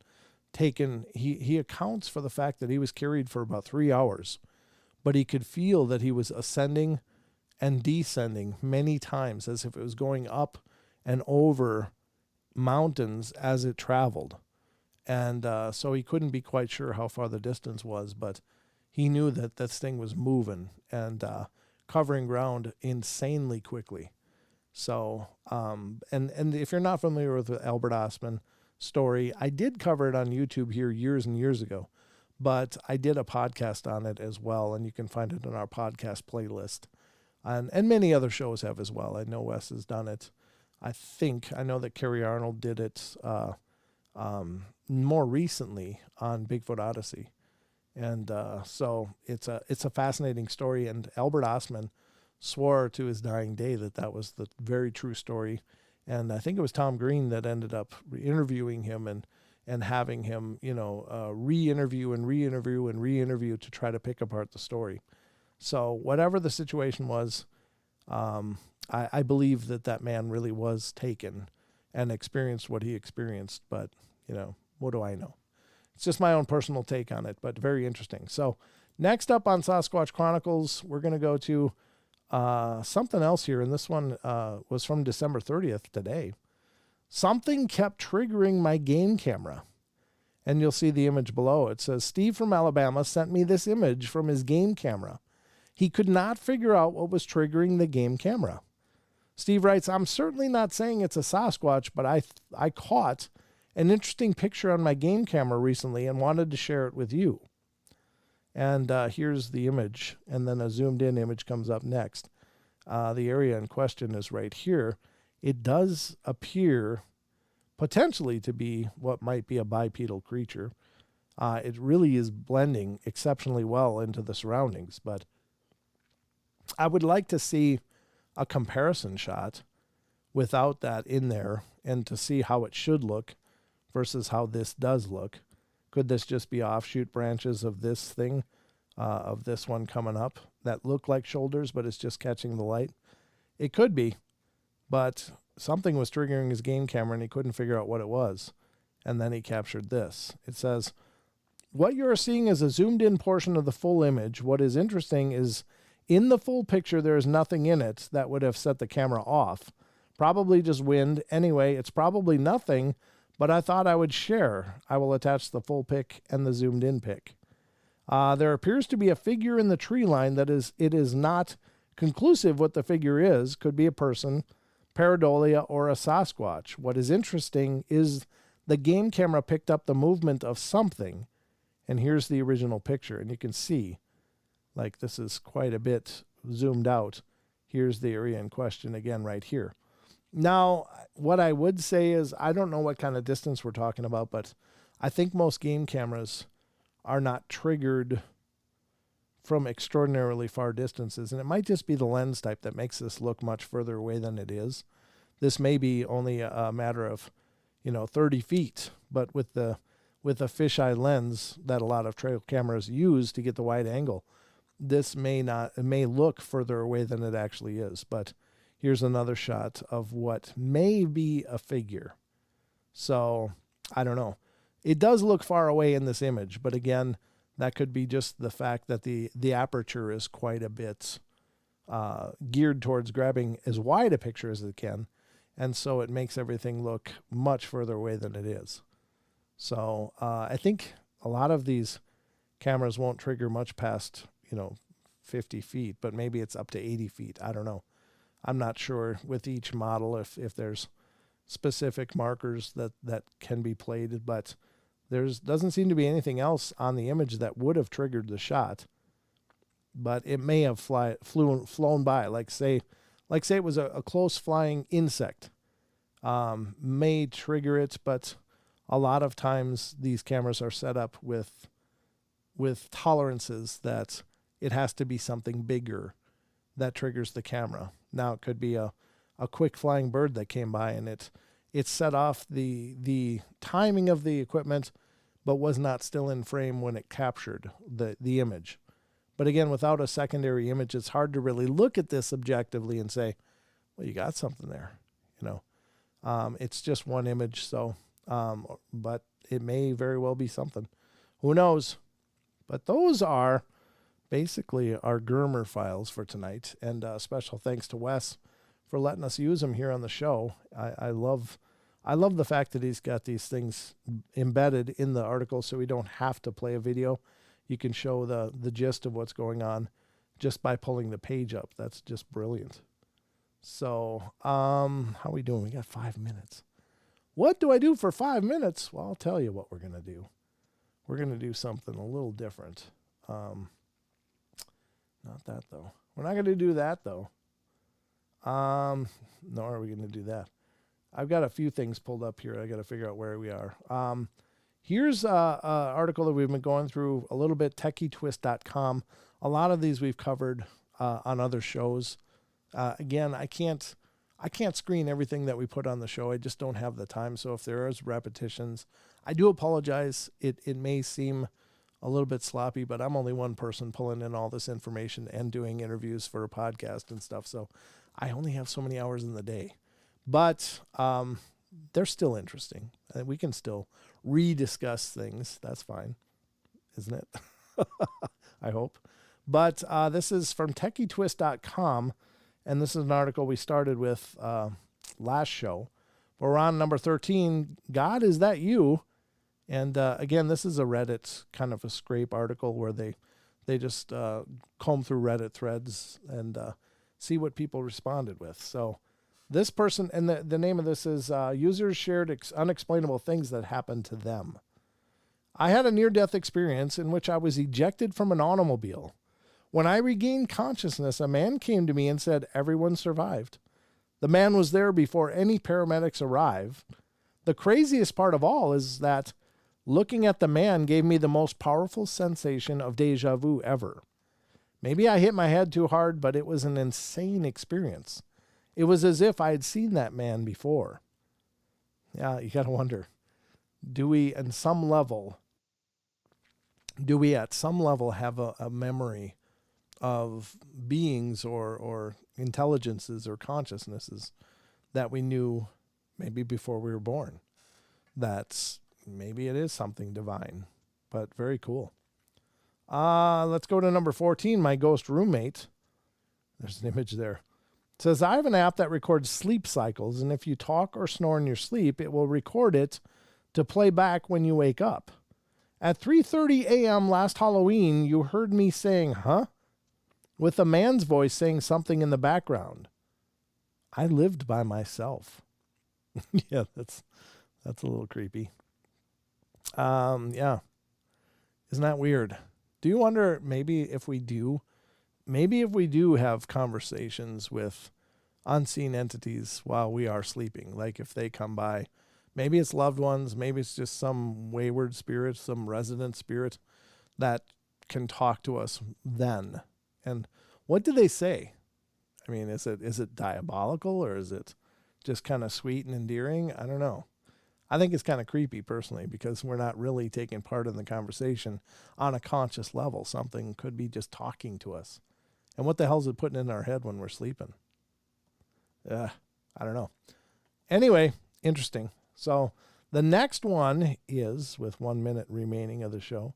taken, he accounts for the fact that he was carried for about 3 hours, but he could feel that he was ascending and descending many times, as if it was going up and over mountains as it traveled. And so he couldn't be quite sure how far the distance was, but he knew that this thing was moving and covering ground insanely quickly. So, and if you're not familiar with the Albert Ostman story, I did cover it on YouTube here years and years ago, but I did a podcast on it as well, and you can find it in our podcast playlist. And many other shows have as well. I know Wes has done it. I know that Carrie Arnold did it more recently on Bigfoot Odyssey. And so it's a fascinating story, and Albert Ostman swore to his dying day that was the very true story. And I think it was Tom Green that ended up interviewing him and having him, re-interview to try to pick apart the story. So whatever the situation was, I believe that man really was taken and experienced what he experienced. But, what do I know? It's just my own personal take on it, but very interesting. So next up on Sasquatch Chronicles, we're going to go to something else here. And this one was from December 30th today. Something kept triggering my game camera. And you'll see the image below. It says, Steve from Alabama sent me this image from his game camera. He could not figure out what was triggering the game camera. Steve writes, I'm certainly not saying it's a Sasquatch, but I caught an interesting picture on my game camera recently and wanted to share it with you. And here's the image, and then a zoomed in image comes up next. The area in question is right here. It does appear potentially to be what might be a bipedal creature. It really is blending exceptionally well into the surroundings, but I would like to see a comparison shot without that in there and to see how it should look versus how this does look. Could this just be offshoot branches of this thing, of this one coming up that look like shoulders, but it's just catching the light? It could be, but something was triggering his game camera and he couldn't figure out what it was. And then he captured this. It says, what you are seeing is a zoomed in portion of the full image. What is interesting is in the full picture, there is nothing in it that would have set the camera off. Probably just wind. Anyway, it's probably nothing, but I thought I would share. I will attach the full pic and the zoomed in pic. There appears to be a figure in the tree line it is not conclusive what the figure is. Could be a person, pareidolia, or a Sasquatch. What is interesting is the game camera picked up the movement of something. And here's the original picture. And you can see, like, this is quite a bit zoomed out. Here's the area in question again right here. Now, what I would say is, I don't know what kind of distance we're talking about, but I think most game cameras are not triggered from extraordinarily far distances. And it might just be the lens type that makes this look much further away than it is. This may be only a matter of, 30 feet, but with the fisheye lens that a lot of trail cameras use to get the wide angle, this may look further away than it actually is. But here's another shot of what may be a figure. So I don't know. It does look far away in this image, but again, that could be just the fact that the aperture is quite a bit geared towards grabbing as wide a picture as it can. And so it makes everything look much further away than it is. So I think a lot of these cameras won't trigger much past, 50 feet, but maybe it's up to 80 feet. I don't know. I'm not sure with each model if there's specific markers that can be played, but doesn't seem to be anything else on the image that would have triggered the shot. But it may have flown by, like say it was a close flying insect, may trigger it, but a lot of times these cameras are set up with tolerances that it has to be something bigger that triggers the camera. Now it could be a quick flying bird that came by and it set off the timing of the equipment, but was not still in frame when it captured the image. But again, without a secondary image, it's hard to really look at this objectively and say, well, you got something there, you know. It's just one image, so, but it may very well be something. Who knows? But those are basically our Germer files for tonight. And special thanks to Wes for letting us use them here on the show. I love the fact that he's got these things embedded in the article so we don't have to play a video. You can show the gist of what's going on just by pulling the page up. That's just brilliant. So, how are we doing? We got 5 minutes. What do I do for 5 minutes? Well, I'll tell you what we're going to do. We're going to do something a little different. Not that, though. We're not going to do that, though. Nor are we going to do that. I've got a few things pulled up here. I got to figure out where we are. Here's an article that we've been going through a little bit, techietwist.com. A lot of these we've covered on other shows. Again, I can't screen everything that we put on the show. I just don't have the time. So if there is repetitions, I do apologize. It may seem a little bit sloppy, but I'm only one person pulling in all this information and doing interviews for a podcast and stuff. So I only have so many hours in the day. But they're still interesting. We can still rediscuss things. That's fine, isn't it? I hope. But this is from techietwist.com, and this is an article we started with last show. We're on number 13, God, Is That You? And again, this is a Reddit kind of a scrape article where they just comb through Reddit threads and see what people responded with. So this person, and the name of this is Users Shared Unexplainable Things That Happened to Them. I had a near-death experience in which I was ejected from an automobile. When I regained consciousness, a man came to me and said everyone survived. The man was there before any paramedics arrived. The craziest part of all is that looking at the man gave me the most powerful sensation of deja vu ever. Maybe I hit my head too hard, but it was an insane experience. It was as if I had seen that man before. Yeah, you got to wonder, do we at some level have a memory of beings or intelligences or consciousnesses that we knew maybe before we were born? That's maybe it is something divine, but very cool. Let's go to number 14, my ghost roommate. There's an image there. It says, I have an app that records sleep cycles, and if you talk or snore in your sleep, it will record it to play back when you wake up. At 3:30 a.m. last Halloween, you heard me saying, huh? With a man's voice saying something in the background. I lived by myself. Yeah, that's a little creepy. Yeah. Isn't that weird? Do you wonder maybe if we do have conversations with unseen entities while we are sleeping, like if they come by, maybe it's loved ones, maybe it's just some wayward spirit, some resident spirit that can talk to us then. And what do they say? I mean, is it diabolical, or is it just kind of sweet and endearing? I don't know. I think it's kind of creepy personally, because we're not really taking part in the conversation on a conscious level. Something could be just talking to us. And what the hell is it putting in our head when we're sleeping? I don't know. Anyway, interesting. So the next one is, with 1 minute remaining of the show,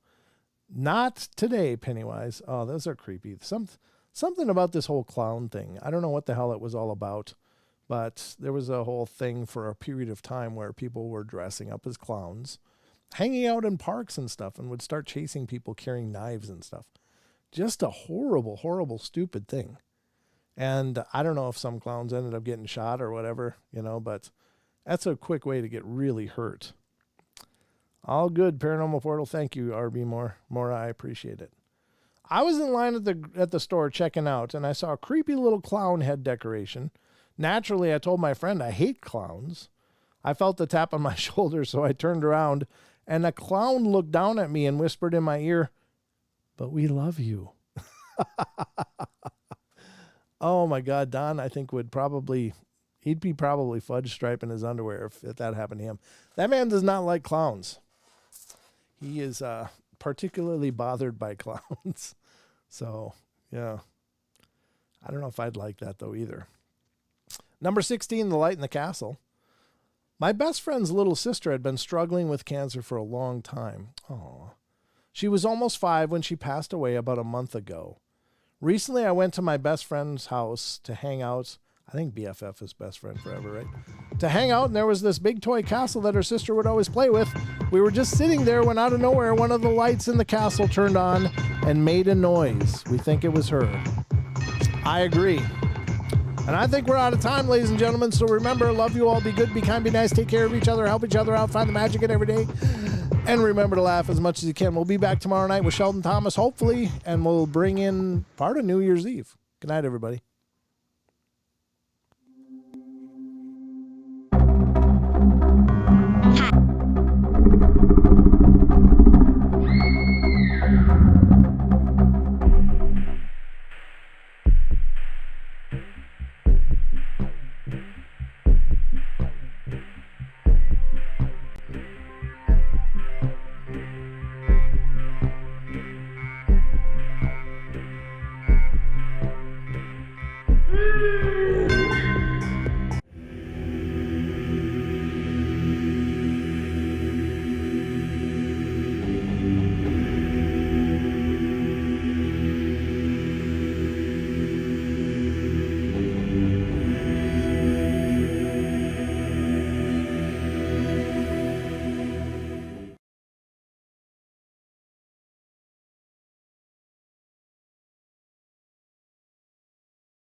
not today, Pennywise. Oh, those are creepy. Something about this whole clown thing. I don't know what the hell it was all about, but there was a whole thing for a period of time where people were dressing up as clowns, hanging out in parks and stuff, and would start chasing people carrying knives and stuff. Just a horrible, horrible, stupid thing. And I don't know if some clowns ended up getting shot or whatever, but that's a quick way to get really hurt. All good, Paranormal Portal. Thank you, RB More. I appreciate it. I was in line at the store checking out, and I saw a creepy little clown head decoration. Naturally, I told my friend I hate clowns. I felt the tap on my shoulder, so I turned around, and a clown looked down at me and whispered in my ear, "But we love you." Oh my God, Don, I think he'd be probably fudge striping his underwear if that happened to him. That man does not like clowns. He is particularly bothered by clowns. So, yeah. I don't know if I'd like that, though, either. Number 16, the light in the castle. My best friend's little sister had been struggling with cancer for a long time. Oh. She was almost 5 when she passed away about a month ago. Recently, I went to my best friend's house to hang out. I think BFF is best friend forever, right? To hang out, and there was this big toy castle that her sister would always play with. We were just sitting there when out of nowhere, one of the lights in the castle turned on and made a noise. We think it was her. I agree. And I think we're out of time, ladies and gentlemen. So remember, love you all, be good, be kind, be nice, take care of each other, help each other out, find the magic in every day. And remember to laugh as much as you can. We'll be back tomorrow night with Sheldon Thomas, hopefully, and we'll bring in part of New Year's Eve. Good night, everybody.